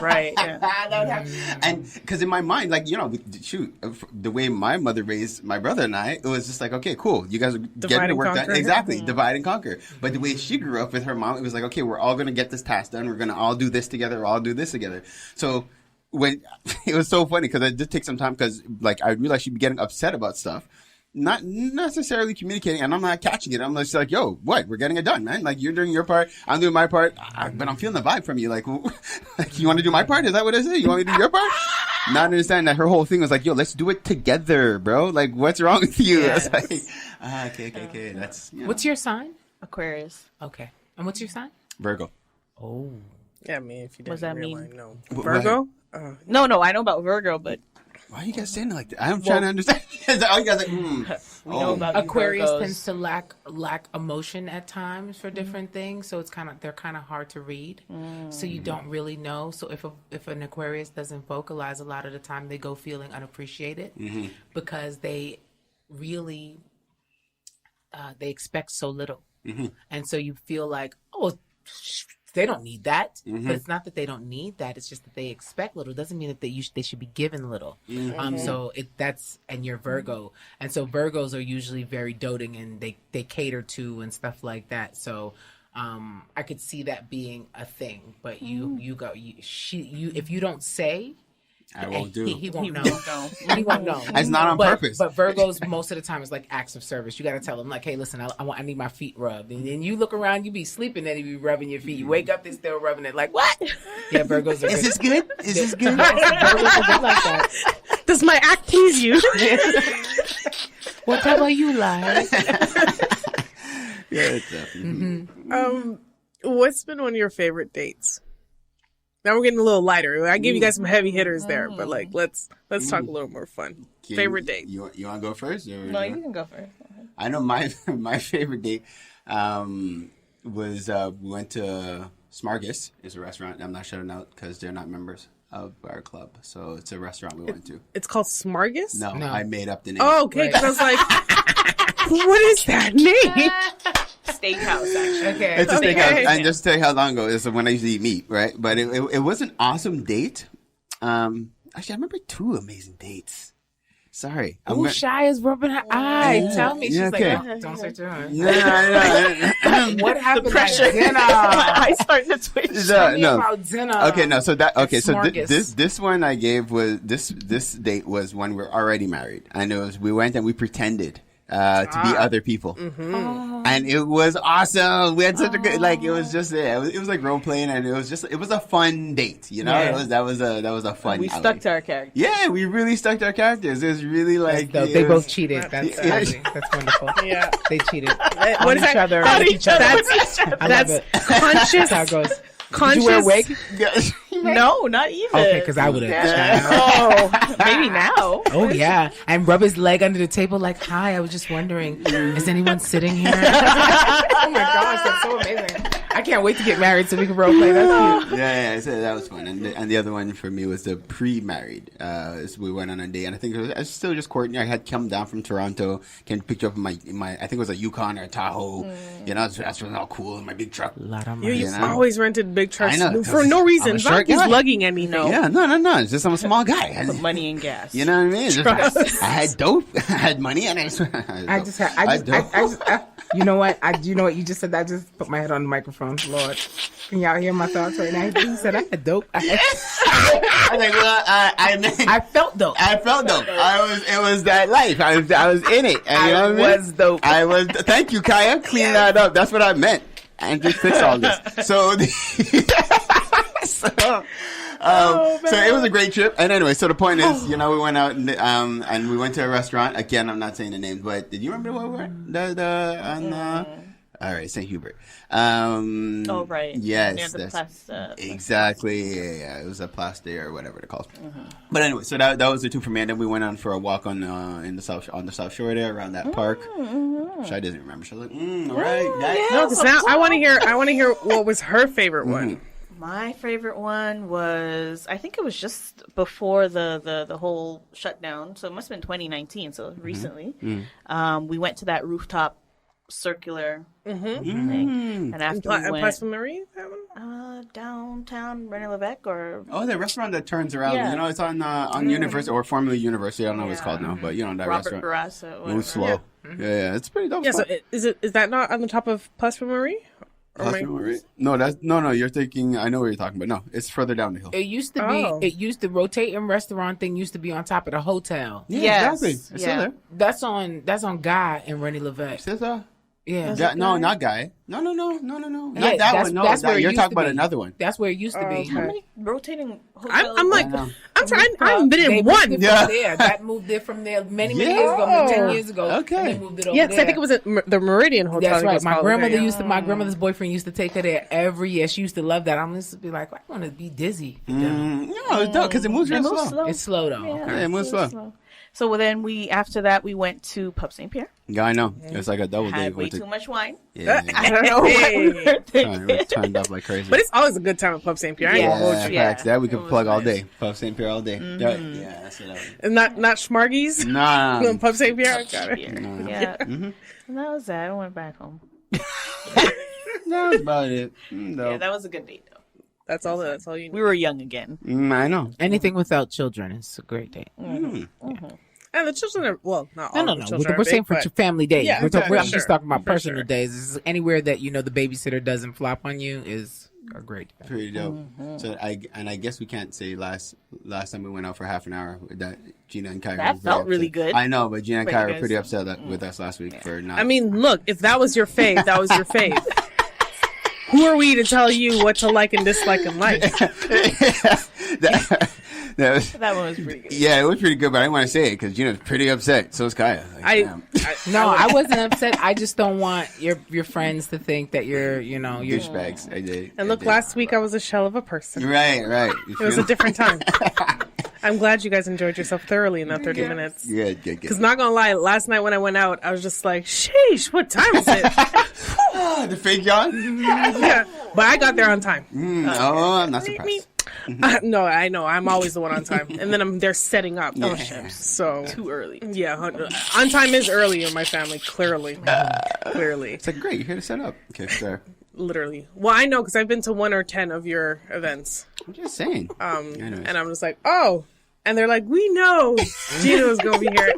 right. Yeah. that would happen. And because in my mind, like, shoot, the way my mother raised my brother and I, it was just like, okay, cool. You guys are getting the work done. Exactly. Divide and conquer. But the way she grew up with her mom, it was like, okay, we're all going to get this task done. We're going to all do this together. We'll all do this together. So when it was so funny because it did take some time because like I realized she'd be getting upset about stuff. Not necessarily communicating, and I'm not catching it. I'm just like, yo, what? We're getting it done, man. Like, you're doing your part, I'm doing my part, but I'm feeling the vibe from you. Like, you want to do my part? Is that what I say? You want me to do your part? Not understanding that her whole thing was like, yo, let's do it together, bro. Like, what's wrong with you? Yes. I was like, okay. That's, What's your sign? Aquarius. Okay. And what's your sign? Virgo. Oh. Yeah, I mean, if you didn't What does that realize, mean? no. What- Virgo? No, I know about Virgo, but Why are you guys saying it like that? I'm trying to understand. All you guys like, we know about you Aquarius Virgos. tends to lack emotion at times for different things, so they're kind of hard to read. So you don't really know. So if an Aquarius doesn't vocalize, a lot of the time they go feeling unappreciated because they really they expect so little, and so you feel like, oh, they don't need that. But it's not that they don't need that. It's just that they expect little. It doesn't mean that they should be given little. So and you're Virgo. And so Virgos are usually very doting and they cater to and stuff like that. So I could see that being a thing. But if you don't say, I won't do. He won't know. He won't know. It's not on purpose. But Virgos, most of the time, is like acts of service. You got to tell them, like, hey, listen, I need my feet rubbed. And then you look around, you be sleeping, then you be rubbing your feet. You wake up, they still rubbing it. Like, what? Yeah, Virgos are Is this good? Is this good? Virgos are good like that. Does my act please you? Whatever you like. Yeah, it's definitely. What's been one of your favorite dates? Now we're getting a little lighter. I gave you guys some heavy hitters there, but like let's talk a little more fun. Favorite date. You want to go first? Or No, you can go first. I know my favorite date was we went to Smargus. It's a restaurant. I'm not shouting out because they're not members of our club, so it's a restaurant we went to. It's called Smargus? No, No. I made up the name. Oh, okay. Because I was like, what is that name? Steakhouse, actually. Okay. It's a Okay. steakhouse. And just to tell you how long ago, it's when I used to eat meat, right? But it was an awesome date. Actually, I remember 2 amazing dates. Sorry. Ooh, Shy is rubbing her eye. Yeah. Tell me. She's Yeah, okay. like, oh, don't say to her. No. What happened Pressure. at dinner? I started to twitch. Tell me No. about dinner. Okay, no. So Smargus. this one I gave was this date was when we're already married, and it was we went and we pretended to be other people, and it was awesome. We had such a good it was just it was like role playing, and it was a fun date. Yeah. That was a fun. We stuck to our character. Yeah, we really stuck to our characters. It was really like They both cheated. That's Yeah. amazing. That's wonderful. Yeah. They cheated. What On is each that? other. That's- With each other. That's I love it. conscious. That's how it goes. Did Conscious. you wear a wig? No, not even. Okay, because I would have. Oh, maybe now. Oh yeah, and rub his leg under the table like, "Hi, I was just wondering, is anyone sitting here?" Oh my gosh, that's so amazing! I can't wait to get married so we can role play. That's cute. Yeah, so that was fun. And the other one for me was the pre-married. So we went on a date, and I think I was still just courting. I had come down from Toronto, came to pick you up in my I think it was a Yukon or a Tahoe. That's really all cool in my big truck. A lot of You money. know? always rented big trucks I know, for no reason. I'm a It's not short like he's guy. lugging anything. Yeah, no. It's just I'm a small guy. Put money in gas. You know what I mean? I had dope, I had money, and I I just had. You know what? You know what? You just said that. I just put my head on the microphone. Lord, can y'all hear my thoughts right now? He said I had dope. I was like, well, I felt dope. I felt dope. It was that life. I was in it. And, you know what I mean? dope. I was. Thank you, Kiyha. Clean that up. That's what I meant. And just fix all this. So, so it was a great trip. And anyway, so the point is, we went out and we went to a restaurant. Again, I'm not saying the names, but did you remember where we were? All right, St. Hubert. Right. Yes. Near the Plaza. Exactly. Yeah. It was a Place or whatever it calls. But anyway, so that was the two for me. And then we went on for a walk on the South Shore there around that park. Shai doesn't remember. She's like, all right. No, because now I want to hear what was her favorite one. My favorite one was, I think it was just before the whole shutdown. So it must have been 2019. So recently. We went to that rooftop circular thing. And after we went... Place Marie? Downtown René Levesque or... Oh, the restaurant that turns around. Yeah. It's on University, or formerly University. I don't know what it's called now. But, that Robert restaurant. Barrasso. Moves slow. Yeah. It's pretty dope. Yeah, so is that not on the top of Place Marie? No, you're thinking, I know what you're talking about. No, it's further down the hill. It used to be, the rotating restaurant thing used to be on top of the hotel. Yeah, exactly. It's still there. That's on Guy and René Levesque. Is that? Yeah. No, not Guy. No. Not Yeah, that one. No, that's where you're it talking used to about be. another one. That's where it used to be. How many rotating hotels? I'm like, I'm trying. I haven't been in one. There. That moved there from there many years ago, 10 years ago. Okay. And they moved it over because I think it was at the Meridian Hotel. That's right. My grandmother's boyfriend used to take her there every year. She used to love that. I'm used to be like, I want to be dizzy. No, it's dope because it moves real slow. It's slow though. Yeah, it moves slow. So then after that we went to Pub St. Pierre. Yeah, I know. It's like a double date. Had way too much wine. Yeah. I don't know what we were It turned up like crazy. But it's always a good time at Pub St. Pierre. Facts. That we could plug all day. Pub St. Pierre all day. Yeah, that's what I was. And not Schmargies? Nah. Pub St. Pierre? Got it. Yeah. And that was that. I went back home. That was about it. No. Yeah, that was a good date though. That's all you need. We were young again. I know. Anything without children is a great date. And the children are, not all No. the children We're saying big, for family days. Yeah, I'm just talking about personal days. This is anywhere that the babysitter doesn't flop on you is a great day. Pretty dope. So I guess we can't say last time we went out for half an hour that Jeena and Kiyha. That felt really good. I know, but Jeena and Kiyha were pretty upset with us last week for not. I mean, look, if that was your fave, that was your fave. Who are we to tell you what to like and dislike in life? That one was pretty good. Yeah, it was pretty good, but I didn't want to say it because Gina's pretty upset. So is Kiyha. I wasn't upset. I just don't want your friends to think that you're douchebags. I did. And look, last week I was a shell of a person. Right. It was a different time. I'm glad you guys enjoyed yourself thoroughly in that 30 minutes. Good. Because not gonna lie, last night when I went out, I was just like, sheesh, what time is it? The fake yawn? Yeah, but I got there on time. I'm not surprised. No, I know. I'm always the one on time. And then I'm there setting up. Yeah. So Too early. Yeah, on time is early in my family, clearly. Clearly. It's like, great, you're here to set up. Okay, sir. Literally. Well, I know because I've been to 1 or 10 of your events. I'm just saying. And I'm just like, oh. And they're like, we know Jeena was going to be here.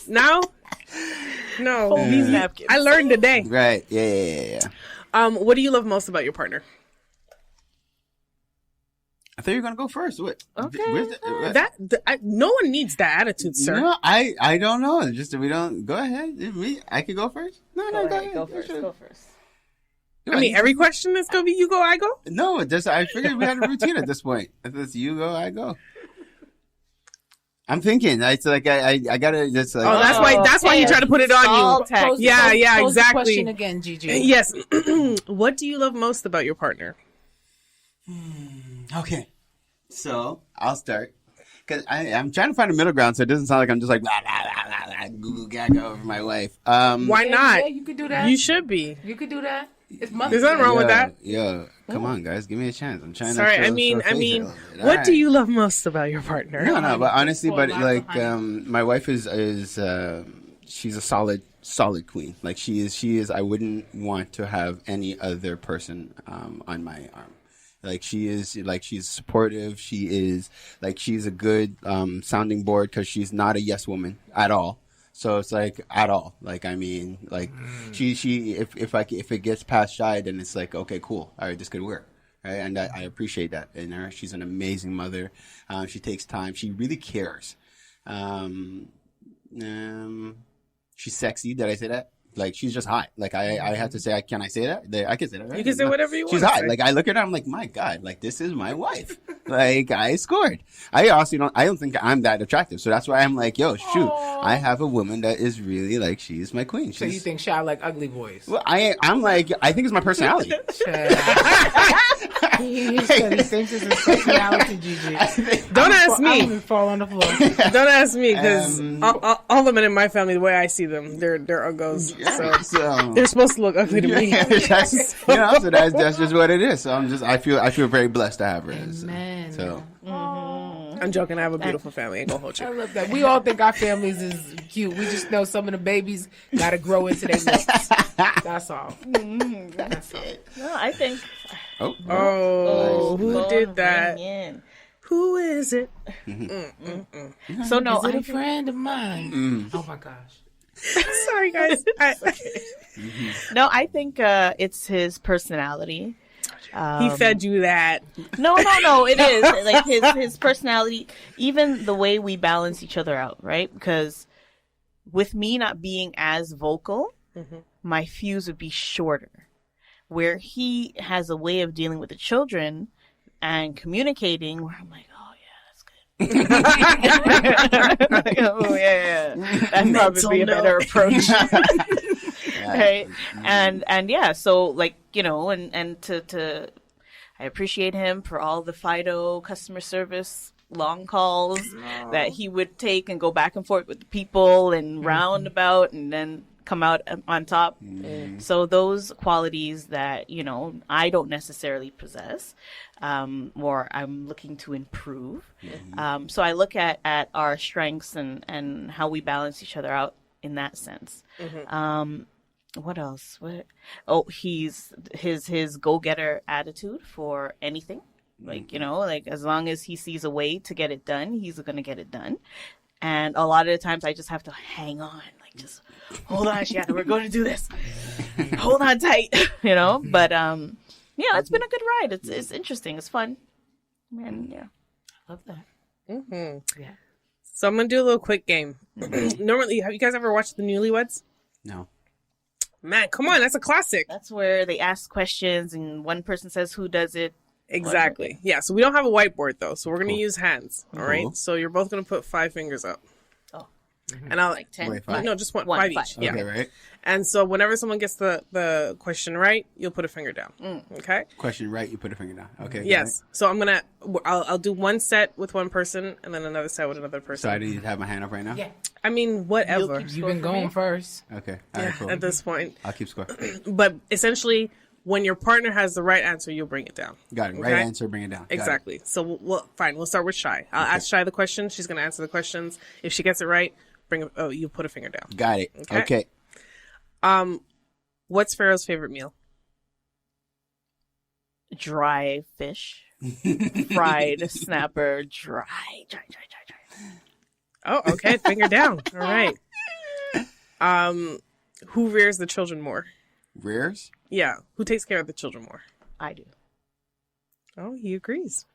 No. These napkins. I learned today. Right. Yeah. What do you love most about your partner? I thought you were going to go first. What? Okay. No one needs that attitude, sir. No, I don't know. Just if we don't go ahead. I could go first. No, go ahead. Go first. I mean, every question is going to be you go, I go? No, I figured we had a routine at this point. If it's you go, I go. I'm thinking. It's like I gotta just like. Oh, that's why you try to put it on you. Yeah, Pose exactly. the question again, Gigi. Yes. What do you love most about your partner? Okay, so I'll start because I'm trying to find a middle ground so it doesn't sound like I'm just like blah, blah, blah, blah, goo goo gaga over my wife. Why not? Yeah, you could do that. You should be. You could do that. It's There's nothing wrong with that. Yeah, come on, guys, give me a chance. I'm trying. Sorry, to I mean, what do you love most about your partner? No, but honestly, my wife is she's a solid queen. Like she is. I wouldn't want to have any other person on my arm. Like she's supportive. She's a good sounding board because she's not a yes woman at all. So it's like at all. Like I mean, like she if it gets past Shy, then it's like okay, cool. All right, this could work. Right, and I appreciate that in her. She's an amazing mother. She takes time. She really cares. She's sexy. Did I say that? Like she's just hot. Like I have to say, can I say that? I can say that. Right? You can say whatever you want. She's hot. Like I look at her, I'm like, my God, like this is my wife. Like I scored. I don't think I'm that attractive, so that's why I'm like, yo, shoot, I have a woman that is really like she's my queen. So you think Shy like ugly boys? Well, I'm like, I think it's my personality. He thinks it's his personality, Gigi. Don't ask me. I'm gonna fall on the floor. Don't ask me because all the men in my family, the way I see them, they're uggos. So they're supposed to look ugly to me. So that's just what it is. So I feel very blessed to have her. Amen. So I'm joking. I have a beautiful family. Ain't gonna hold I you. love that. We all think our families is cute. We just know some of the babies got to grow into their looks. That's all. That's all. No, I think. Oh, who Phone did that? ringing. Who is it? So no, Is it I a friend of mine? Oh my gosh. Sorry, guys. No, I think it's his personality. He fed you that. No. It is like his personality. Even the way we balance each other out, right? Because with me not being as vocal, my fuse would be shorter. Where he has a way of dealing with the children and communicating, where I'm like, oh yeah, that's good. Like, oh yeah, that'd probably be a better approach. Right? And yeah, so like, and to I appreciate him for all the Fido customer service long calls that he would take and go back and forth with the people and roundabout and then come out on top. So those qualities that, I don't necessarily possess, or I'm looking to improve. So I look at our strengths and how we balance each other out in that sense. What else? He's his go-getter attitude for anything. Like, like as long as he sees a way to get it done, he's going to get it done. And a lot of the times I just have to hang on, like just hold on, Shiata, we're going to do this. Hold on tight, But yeah, it's been a good ride. It's interesting. It's fun. And yeah, I love that. Yeah. So I'm gonna do a little quick game. Normally, have you guys ever watched The Newlyweds? no. Man, come on, that's a classic. that's where they ask questions and one person says who does it. Exactly. Yeah. So we don't have a whiteboard though, so we're gonna Cool. use hands. All right. Cool. So you're both gonna put 5 fingers up. Oh. And I'll Like 10. Wait, 5? no, just one, One, 5 5. each. Yeah. Okay, right. And so whenever someone gets the question right, you'll put a finger down. Okay. Question right, you put a finger down. Okay. Yes. So I'll do one set with one person and then another set with another So person. I need to have my hand up right now? Yeah. I mean, whatever. You've been going first. Okay. All right, cool. At this point, I'll keep score. but essentially, when your partner has the right answer, you'll bring it down. Got it. Right Okay? answer, bring it down. Got it. Exactly. So we'll fine. We'll start with Shy. I'll ask Shy the question. She's gonna answer the questions. If she gets it right, you put a finger down. Got it. Okay. Okay. What's Pharaoh's favorite meal? Dry fish, fried snapper, dry. Oh, okay. Finger down. All right. Who rears the children more? Rears? Yeah. Who takes care of the children more? I do. Oh, he agrees.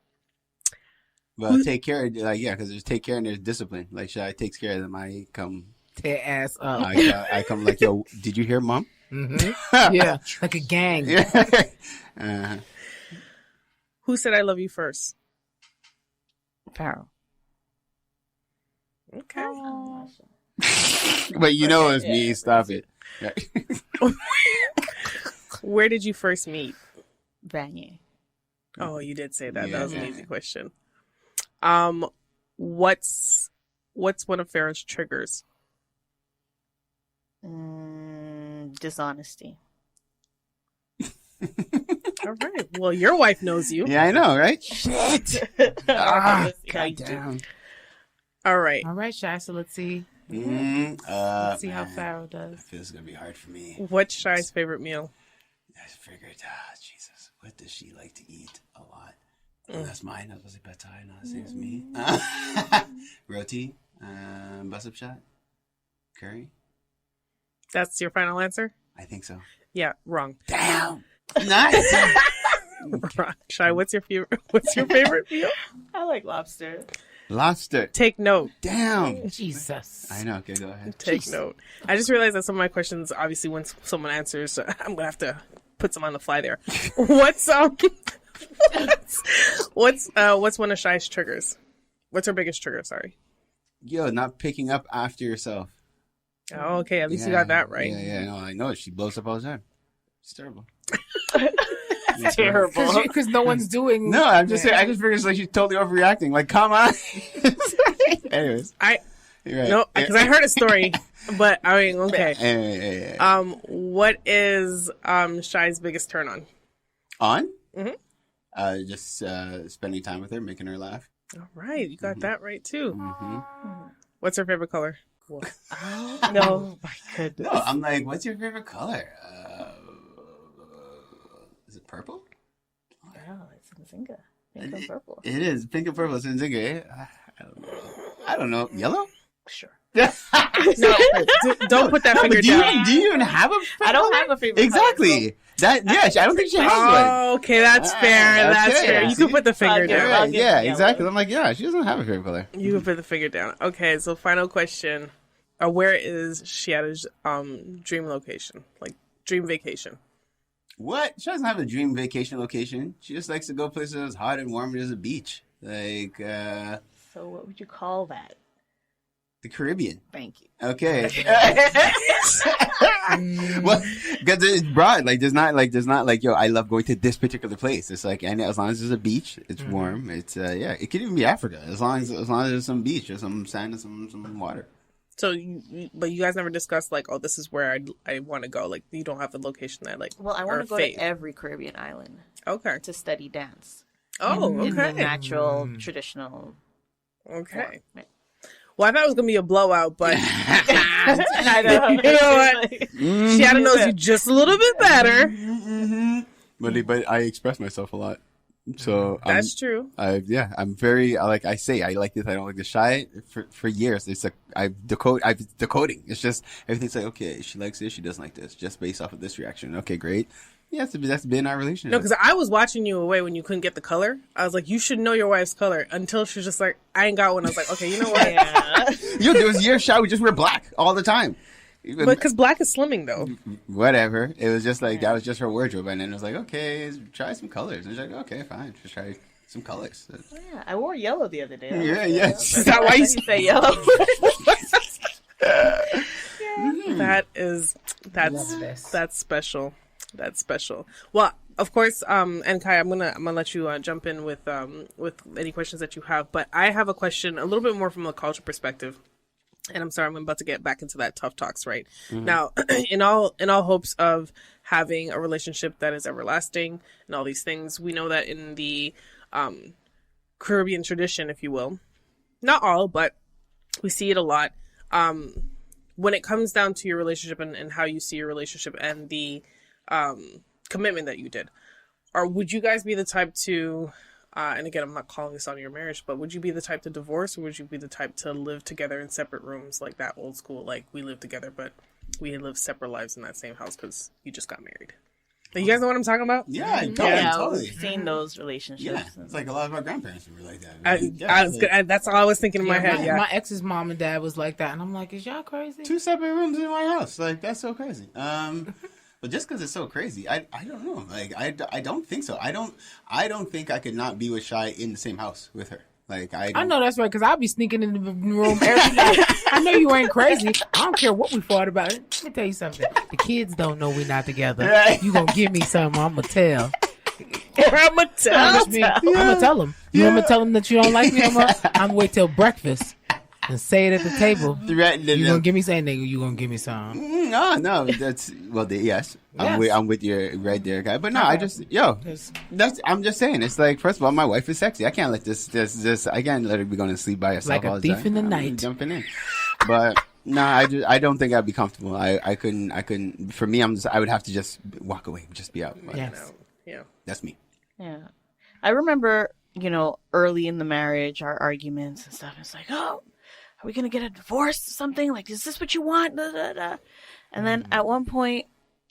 Well, take care. Because there's take care and there's discipline. Like, Shy takes care of them. I come. Tear ass up. I come like, yo, did you hear, Mom? Yeah. Like a gang. uh-huh. Who said I love you first? Pharaoh. Okay. But it's me. Stop it. Where did you first meet? Vanier. Oh, you did say that. Yeah. That was an easy question. What's one of Pharaoh's triggers? Dishonesty. All right. Well, your wife knows you. Yeah, I know, right? God Damn. All right. All right, Shy. So let's see. Let's See how Pharaoh does. I feel it's gonna be hard for me. What's Shy's favorite meal? I figured, Jesus, what does she like to eat a lot? Oh, that's mine. That was a pad thai, not the same as me. Roti, bus up shot, Curry? That's your final answer? I think so. Yeah, wrong. Damn. Nice. Wrong. Shy, what's your favorite meal? I like lobster. Lobster. Take note. Damn. Jesus. I know. Okay, go ahead. Take note. I just realized that some of my questions, obviously, when someone answers, I'm gonna have to put some on the fly there. What's one of Shy's triggers? What's her biggest trigger? Sorry. Yo, not picking up after yourself. Oh, okay. At least you got that right. Yeah. No, I know. She blows up all the time. It's terrible. It's terrible. Because no one's doing. No, I'm just saying. I just figured it's like she's totally overreacting. Like, come on. Anyways. You're right. No, because I heard a story, but I mean, okay. Yeah. What is Shy's biggest turn on? On? Mm-hmm. Just spending time with her, making her laugh. All right, you got that right too. Mm-hmm. What's her favorite color? No, my goodness. No, I'm like, what's your favorite color? Is it purple? Oh, it's Nzinga. Pink and purple. It is pink and purple. It's Nzinga. I don't know. Yellow? Sure. No, don't put that finger down. Do you even have a? I don't have a favorite Exactly. color, I don't think she has one. Oh, okay, that's fair. That's okay. fair. You can put the finger down. I'll give Yeah, yellow. exactly. I'm like, yeah, she doesn't have a favorite color. You can put the finger down. Okay, so final question: where is Shiata's dream location? Like dream vacation? What? She doesn't have a dream vacation location. She just likes to go places as hot and warm as a beach, like So what would you call that? the Caribbean. Thank you. Okay. Well, because it's broad. Like, there's not like, yo, I love going to this particular place. It's like, and as long as there's a beach, it's warm. It's it could even be Africa as long as there's some beach or some sand and some water. So, but you guys never discussed like, oh, this is where I want to go. Like, you don't have a location that like. Well, I want or to go fate. to every Caribbean island Okay. to study dance. Oh, In the okay. natural, traditional Okay. form. Right. Well, I thought it was gonna be a blowout, but I know. you know what? Shiata knows you just a little bit better. But I express myself a lot, so That's true. I'm very I say I like this. I don't like this. Shy for years. It's like I've decoding. It's just everything's like, okay, she likes this, she doesn't like this, just based off of this reaction. Okay, great. Yeah, that's been our relationship. No, because I was watching you away when you couldn't get the color. I was like, you should know your wife's color. Until she was just like, I ain't got one. I was like, okay, you know what? Yeah. Yo, there was years Shy would just wear black all the time. But because black is slimming though. Whatever. It was just like that was just her wardrobe, and then it was like, okay, try some colors. And she's like, okay, fine, just try some colors. Yeah, I wore yellow the other day. Yeah, yeah. Is that why you say yellow? That's special. That's special. Well, of course, and Kai, I'm gonna let you jump in with any questions that you have. But I have a question, a little bit more from a culture perspective. And I'm sorry, I'm about to get back into that tough talks right now. In all hopes of having a relationship that is everlasting and all these things, we know that in the Caribbean tradition, if you will, not all, but we see it a lot. When it comes down to your relationship and how you see your relationship and the commitment that you did, or would you guys be the type to? And again, I'm not calling this on your marriage, but would you be the type to divorce, or would you be the type to live together in separate rooms, like that old school, like we live together, but we live separate lives in that same house because you just got married? You guys know what I'm talking about? Yeah, Totally. We've seen those relationships. Yeah, it's like a lot of our grandparents were like that. I was good. That's all I was thinking in my head. My ex's mom and dad was like that, and I'm like, is y'all crazy? 2 separate rooms in my house, like that's so crazy. But just because it's so crazy, I don't know. Like I don't think so. I don't think I could not be with Shy in the same house with her. Like I know that's right, because I'll be sneaking in the room every night. I know you ain't crazy. I don't care what we fought about. Let me tell you something. The kids don't know we're not together. Right. You gonna give me something? I'm gonna tell. I'm gonna tell. I'm gonna tell them. You want me to tell them that you don't like me no more? I'm gonna wait till breakfast and say it at the table. You gonna give me something, nigga? You gonna give me some? No, that's yes. I'm with you right there, guy. But no, I'm just saying. It's like, first of all, my wife is sexy. I can't let this. I can't let her be going to sleep by herself like a all the thief time. in the I'm night. jumping in. But no, I don't think I'd be comfortable. I couldn't. For me, I would have to just walk away, just be out. Yes. Yeah. That's me. Yeah. I remember, early in the marriage, our arguments and stuff. It's like, oh, are we gonna get a divorce or something? Like, is this what you want? Da, da, da. And then at one point,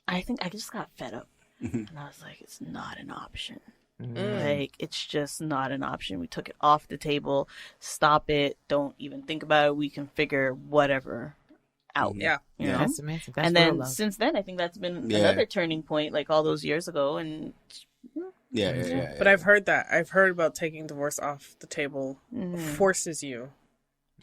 I think I just got fed up, and I was like, it's not an option. Like, it's just not an option. We took it off the table. Stop it. Don't even think about it. We can figure whatever out. Yeah. You know? That's amazing. That's And real then love. since then, I think that's been another turning point, like all those years ago. And Yeah. But I've heard that. I've heard about taking divorce off the table forces you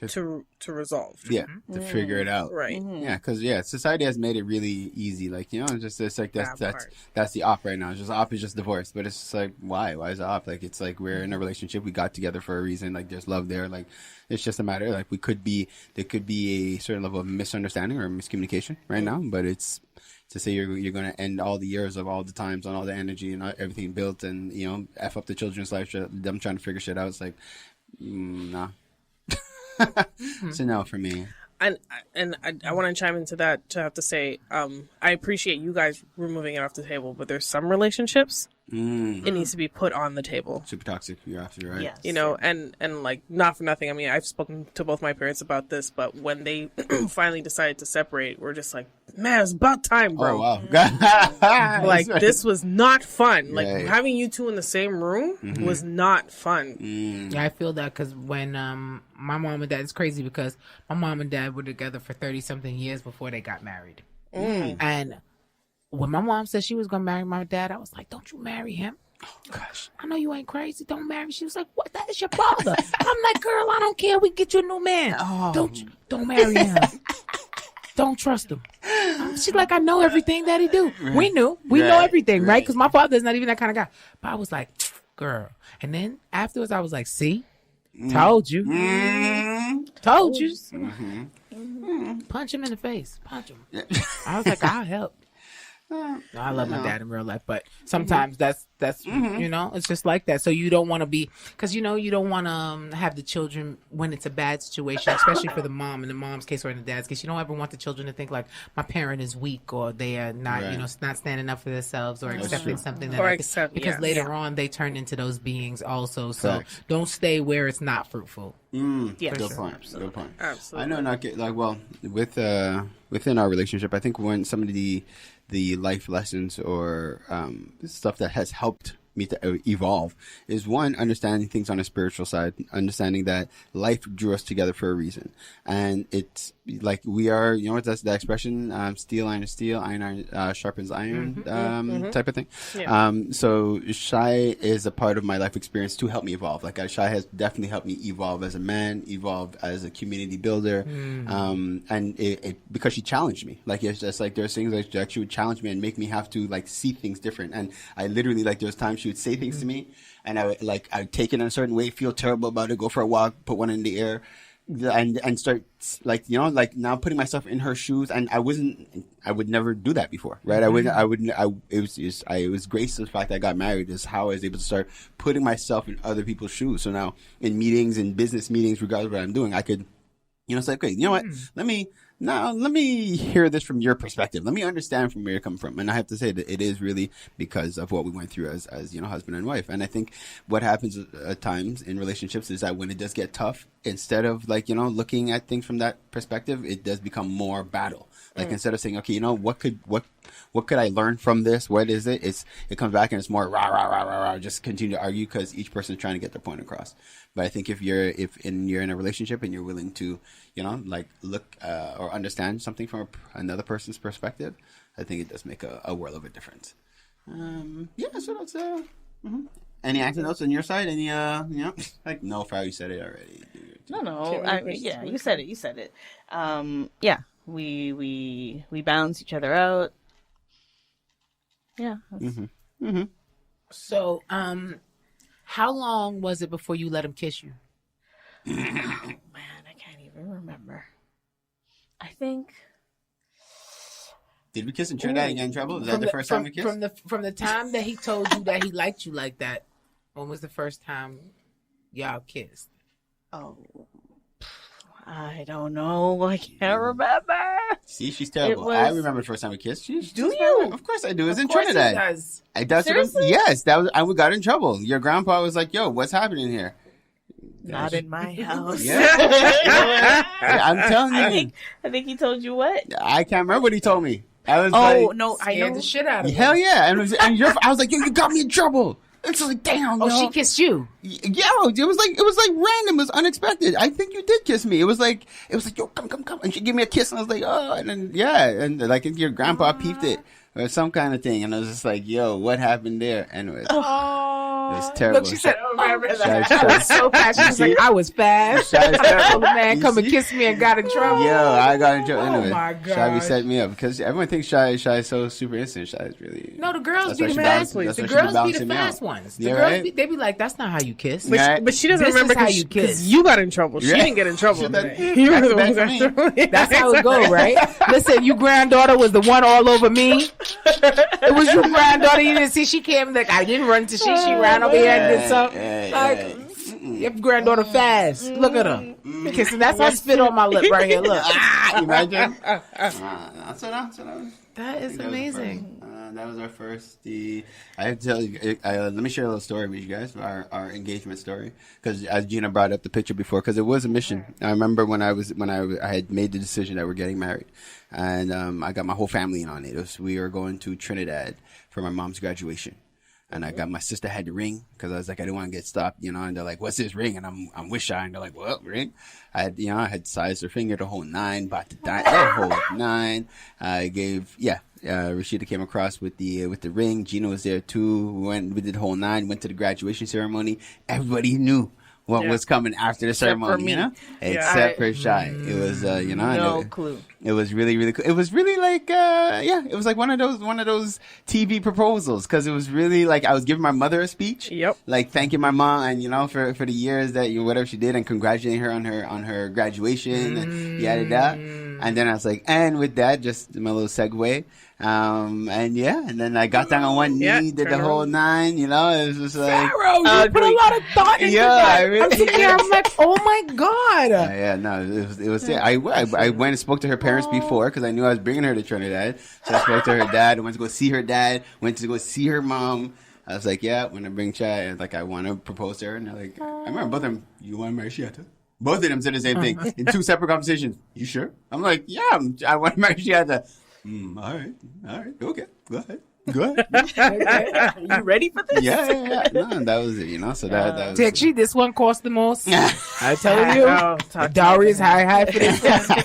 to resolve. Yeah, to figure it out. Right. Yeah, because society has made it really easy. Like, you know, it's like That that's the op right now. It's just op is just divorce, but it's just like why is it op? Like, it's like we're in a relationship, we got together for a reason. Like, there's love there. Like, it's just a matter. Like, there could be a certain level of misunderstanding or miscommunication right now, but it's to say you're going to end all the years of all the times and all the energy and everything built and, you know, f up the children's life, them trying to figure shit out. It's like, nah. It's a no for me. And I want to chime into that to have to say, I appreciate you guys removing it off the table, but there's some relationships it needs to be put on the table. Super toxic. You're absolutely right. yes. You know, and like, not for nothing. I mean, I've spoken to both my parents about this, but when they finally decided to separate, we're just like, man, it's about time, bro. Oh, wow. Like, this was not fun. Like, Right. having you two in the same room was not fun. Yeah, I feel that because when my mom and dad, it's crazy because my mom and dad were together for 30-something years before they got married. And when my mom said she was going to marry my dad, I was like, don't you marry him. Gosh. I know you ain't crazy. Don't marry. She was like, what? That is your father. I'm like, girl, I don't care. We can get you a new man. Don't marry him. Don't trust him. She's like, I know everything that he do. We knew. We know everything, right? Because my father's not even that kind of guy. But I was like, girl. And then afterwards, I was like, see? Told you. Told you. Punch him in the face. Punch him. I was like, I'll help. I love my dad in real life, but sometimes that's you know, it's just like that. So you don't want to be, because you know, you don't want to have the children when it's a bad situation, especially for the mom in the mom's case or in the dad's case. You don't ever want the children to think like my parent is weak or they are not, you know, not standing up for themselves or accepting something that because later on they turn into those beings also. So don't stay where it's not fruitful. Yes. Good point. Good point. Absolutely. I know not get like with within our relationship. I think when some of the life lessons or stuff that has helped me to evolve is one, understanding things on a spiritual side, understanding that life drew us together for a reason, and it's like we are, you know, that's the expression, steel iron steel, iron sharpens iron, type of thing. So Shai is a part of my life experience to help me evolve. Like Shai has definitely helped me evolve as a man, evolve as a community builder, and it because she challenged me. Like, it's just like there's things that she would challenge me and make me have to like see things different. And I literally, like, there's times she would say things to me, and I would take it in a certain way, feel terrible about it, go for a walk, put one in the air, and start, like, you know, like now putting myself in her shoes. And I would never do that before, right? It was grace to the fact that I got married is how I was able to start putting myself in other people's shoes. So now in meetings, in business meetings, regardless of what I'm doing, I could, you know, say, okay, you know what, let me hear this from your perspective. Let me understand from where you're coming from. And I have to say that it is really because of what we went through as you know, husband and wife. And I think what happens at times in relationships is that when it does get tough, instead of, like, you know, looking at things from that perspective, it does become more battle. Like, instead of saying, okay, you know, what could I learn from this? What is it? It comes back and it's more rah, rah, rah, rah, rah, just continue to argue because each person is trying to get their point across. But I think if you're in a relationship and you're willing to, you know, like look or understand something from another person's perspective, I think it does make a world of a difference. So that's Any anecdotes on your side? Any you know, like, no, Pharaoh, you said it already. No. You said it. We balance each other out. Yeah. So, how long was it before you let him kiss you? Oh, man, I can't even remember. I think. Did we kiss in Trinidad and get in trouble? Is that the first time we kissed? From the time that he told you that he liked you like that, when was the first time y'all kissed? Oh, I don't know. I can't remember. See, she's terrible. I remember the first time we kissed. Do you? Of course I do. It's in Of course Trinidad. he does. Seriously? Yes, I got in trouble. Your grandpa was like, "Yo, what's happening here?" Not in my house. Yeah. I'm telling you. I think he told you what? I can't remember what he told me. I was No, I Scared know. the shit out of me. hell yeah. And I was like, yo, you got me in trouble. It's like, damn. Oh, yo. she kissed you. Yo, it was like random. It was unexpected. I think you did kiss me. It was like, yo, come. And she gave me a kiss and I was like, oh, and then, yeah. And like your grandpa peeped it or some kind of thing. And I was just like, yo, what happened there? Anyways. It was terrible. Look, she said, remember that. Shy- I was so fast. She was like, I was fast. Shy's terrible. The man You come and see? kiss me and got in trouble. Yo, I got in trouble. Oh Anyway, my Shy gosh. set me up because everyone thinks Shy is so super instant. Shy is really. No, the girls That's be why the she fast balanced- ones. that's The why she girls be balancing the me out. fast ones. The Yeah, girls, right? they be like, that's not how you kiss. But she doesn't This remember is how because you kiss. you got in trouble. She Yeah. didn't get in trouble. She did. You were the That's one bad who got in trouble. That's how it go, right? Listen, you granddaughter was the one all over me. It was your granddaughter. You didn't see she came like I didn't run to she ran over here and did something. Like your granddaughter fast. Look at her kissing. That's how I spit on my lip right here. Look, Imagine. That's what I was. that is amazing. That was our first. I have to tell you. Let me share a little story with you guys. Our engagement story, because as Jeena brought up the picture before, because it was a mission. I remember when I had made the decision that we're getting married, and I got my whole family in on it. We were going to Trinidad for my mom's graduation. And I got my sister had the ring because I was like, I didn't want to get stopped, and they're like, what's this ring? And I'm with shy. And they're like, what ring? I had sized her finger the whole 9, bought the whole 9. I gave, Rashida came across with the ring. Jeena was there too. We did the whole 9, went to the graduation ceremony. Everybody knew what was coming after the ceremony, except for Shy. It was, No clue. It was really, really cool. It was really like, it was like one of those TV proposals because it was really like I was giving my mother a speech. Yep. Like thanking my mom and for the years that whatever she did and congratulating her on her graduation and yada. And then I was like, and with that, just my little segue. And then I got down on one knee, did the whole 9. It was just like Pharaoh, you put a lot of thought into that. I really I'm sitting here, I'm like, oh my god. It was there. I went and spoke to her parents before because I knew I was bringing her to Trinidad. So I spoke to her dad. I went to go see her dad. Went to go see her mom. I was like, when I bring Chai, I want to propose to her. And they're like, I remember both of them. You want to marry Shiata? Both of them said the same thing in 2 separate conversations. You sure? I'm like, I want to marry Shiata. All right, okay, go ahead. You ready for this? Yeah. No, that was it. So that was. Texie, this one cost the most. I tell you, the dowry is high for this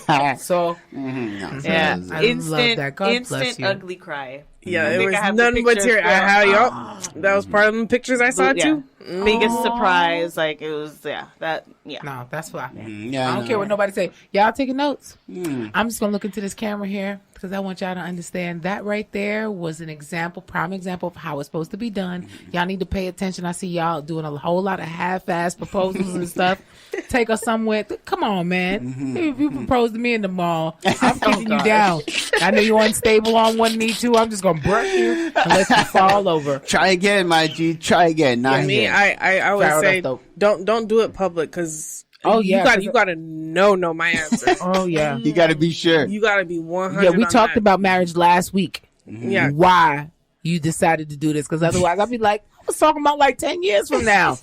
one. So, Yeah, I love that. God bless instant you. ugly cry. Yeah, I it think was I have the none but pictures, tears. girl. That was part of the pictures I saw Yeah. too. Biggest surprise, like it was. No, that's why. Yeah, I don't care what nobody say. Y'all taking notes? I'm just gonna look into this camera here because I want y'all to understand that right there was an example, prime example of how it's supposed to be done. Y'all need to pay attention. I see y'all doing a whole lot of half-ass proposals and stuff. Take us somewhere. Come on, man. If you propose to me in the mall, I'm kicking you down. I know you're unstable on one knee too. I'm just gonna brush you and let you fall over. Try again, my G. Try again. Not Me, here. I always Pharaoh, say that's don't do it public because you gotta know my answer. Oh yeah. You got to be sure. You gotta be 100. Yeah, we talked about marriage last week. Yeah. Why you decided to do this? Because otherwise, I'd be like, I was talking about like 10 years from now.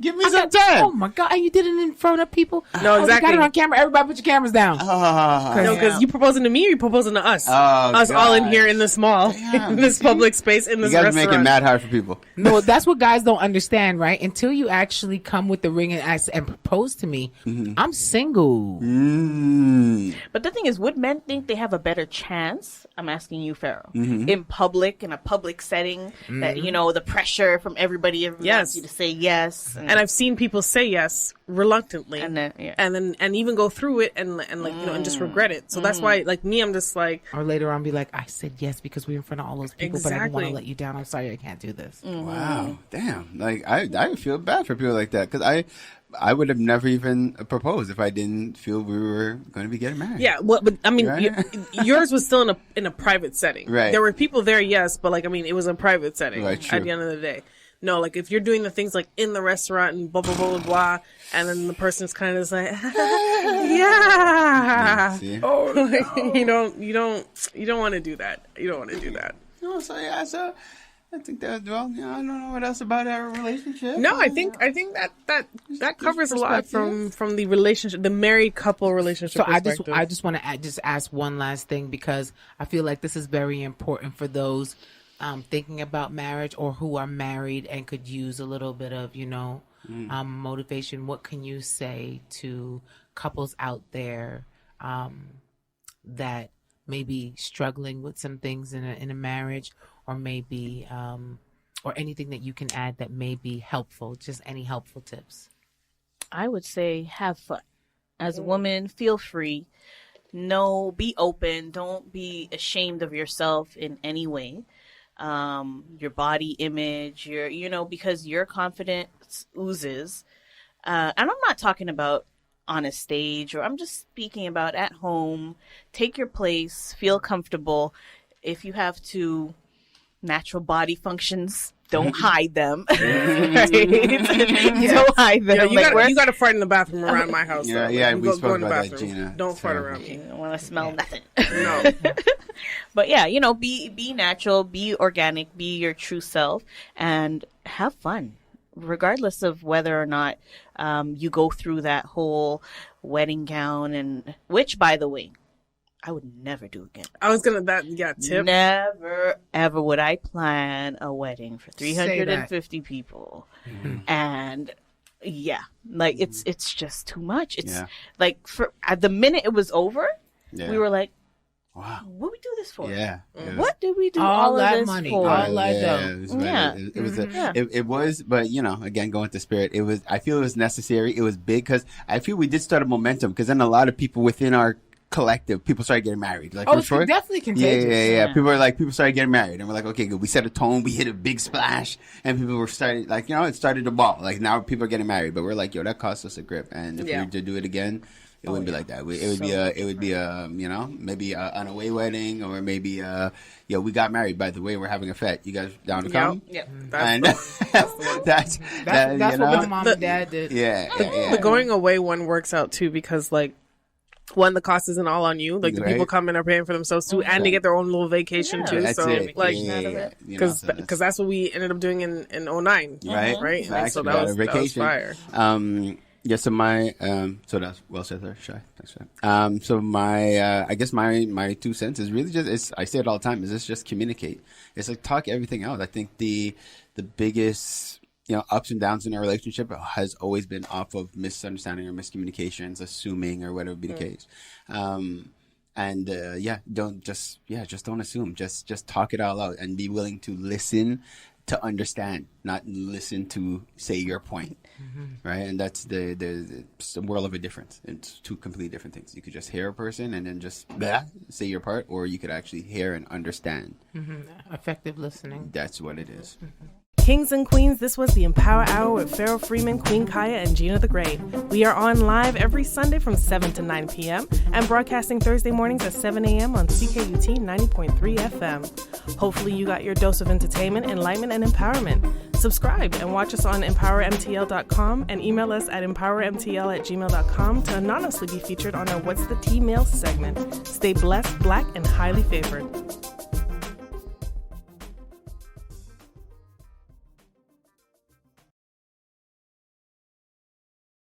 Give me some time. Oh my god! And you did it in front of people. No, Oh, you exactly. got it on camera. Everybody, put your cameras down. No, because you proposing to me or you proposing to us? Oh, us all in gosh. here in this mall, in this public space, in You this guys restaurant. make it mad hard for people. No, that's what guys don't understand, right? Until you actually come with the ring and ask and propose to me, I'm single. But the thing is, would men think they have a better chance? I'm asking you, Pharaoh, in public, in a public setting, that the pressure from everybody wants you to say yes, And I've seen people say yes reluctantly, And then, and even go through it and and just regret it. So that's why, like me, I'm just like, Or later on, be like, I said yes because we're in front of all those people, but I didn't want to Exactly. let you down. I'm sorry, I can't do this. Wow, damn! Like I feel bad for people like that because I would have never even proposed if I didn't feel we were going to be getting married. yeah. But I mean, Right? yours was still in a private setting. Right. There were people there, yes, but it was a private setting. Right, true. At the end of the day. No, like if you're doing the things like in the restaurant and blah blah blah blah blah, and then the person's kind of just like, yeah, See? you don't want to do that. You don't want to do that. No, so yeah, so I think that, well, I don't know what else about our relationship. No, I think that covers a lot from the relationship, the married couple relationship. So I just want to just ask one last thing, because I feel like this is very important for those thinking about marriage or who are married and could use a little bit of, motivation. What can you say to couples out there that may be struggling with some things in a marriage, or maybe or anything that you can add that may be helpful? Just any helpful tips. I would say have fun. As a woman, feel free. Be open. Don't be ashamed of yourself in any way. Your body image, because your confidence oozes. And I'm not talking about on a stage, or I'm just speaking about at home. Take your place, feel comfortable. If you have to, natural body functions, don't hide them. Right? Don't hide them. Yeah, you got to fart in the bathroom around my house. Yeah, we spoke in the about bathroom. that, Jeena. Don't fart around me. You don't want to smell nothing. No. But yeah, be natural, be organic, be your true self, and have fun, regardless of whether or not you go through that whole wedding gown, and which, by the way, I would never do again. I was gonna tip. Never ever would I plan a wedding for 350 people, and it's just too much. It's like for at the minute it was over, we were like, wow, what we do this for? Yeah. What did we do all of that this money, for? all that dough. It was, but again, going to spirit, it was. I feel it was necessary. It was big because I feel we did start a momentum, because then a lot of people within our collective, people started getting married. Like, it's definitely contagious. Yeah. People started getting married, and we're like, okay, good. We set a tone. We hit a big splash, and people were starting, like, it started to ball. Like, now people are getting married, but we're like, yo, that cost us a grip, and if we were to do it again, it wouldn't be like that. It would be maybe an away wedding, or maybe we got married. By the way, we're having a fete. You guys down to come? Yep. That's what my mom and dad did. The going away one works out too, because like, one, the cost isn't all on you. Like, the people coming are paying for themselves too, and they get their own little vacation too. That's so it. like, Because that's what we ended up doing in 2009. Right. And so that was fire. So my so that's well said there, Shy. Thanks for that. So my I guess my 2 cents is really just, I say it all the time, is it's just communicate. It's like, talk everything out. I think the biggest ups and downs in a relationship has always been off of misunderstanding or miscommunications, assuming, or whatever be the case. Don't assume. Just talk it all out, and be willing to listen to understand, not listen to say your point. Right? And that's it's a world of a difference. It's two completely different things. You could just hear a person and then just say your part, or you could actually hear and understand. Effective listening. That's what it is. Kings and queens, this was the Empower Hour with Pharaoh Freeman, Queen Kiyha, and Jeena the Great. We are on live every Sunday from 7 to 9 p.m. and broadcasting Thursday mornings at 7 a.m. on CKUT 90.3 FM. Hopefully you got your dose of entertainment, enlightenment, and empowerment. Subscribe and watch us on empowermtl.com, and email us at empowermtl@gmail.com to anonymously be featured on our What's the Tea Mail segment. Stay blessed, black, and highly favored.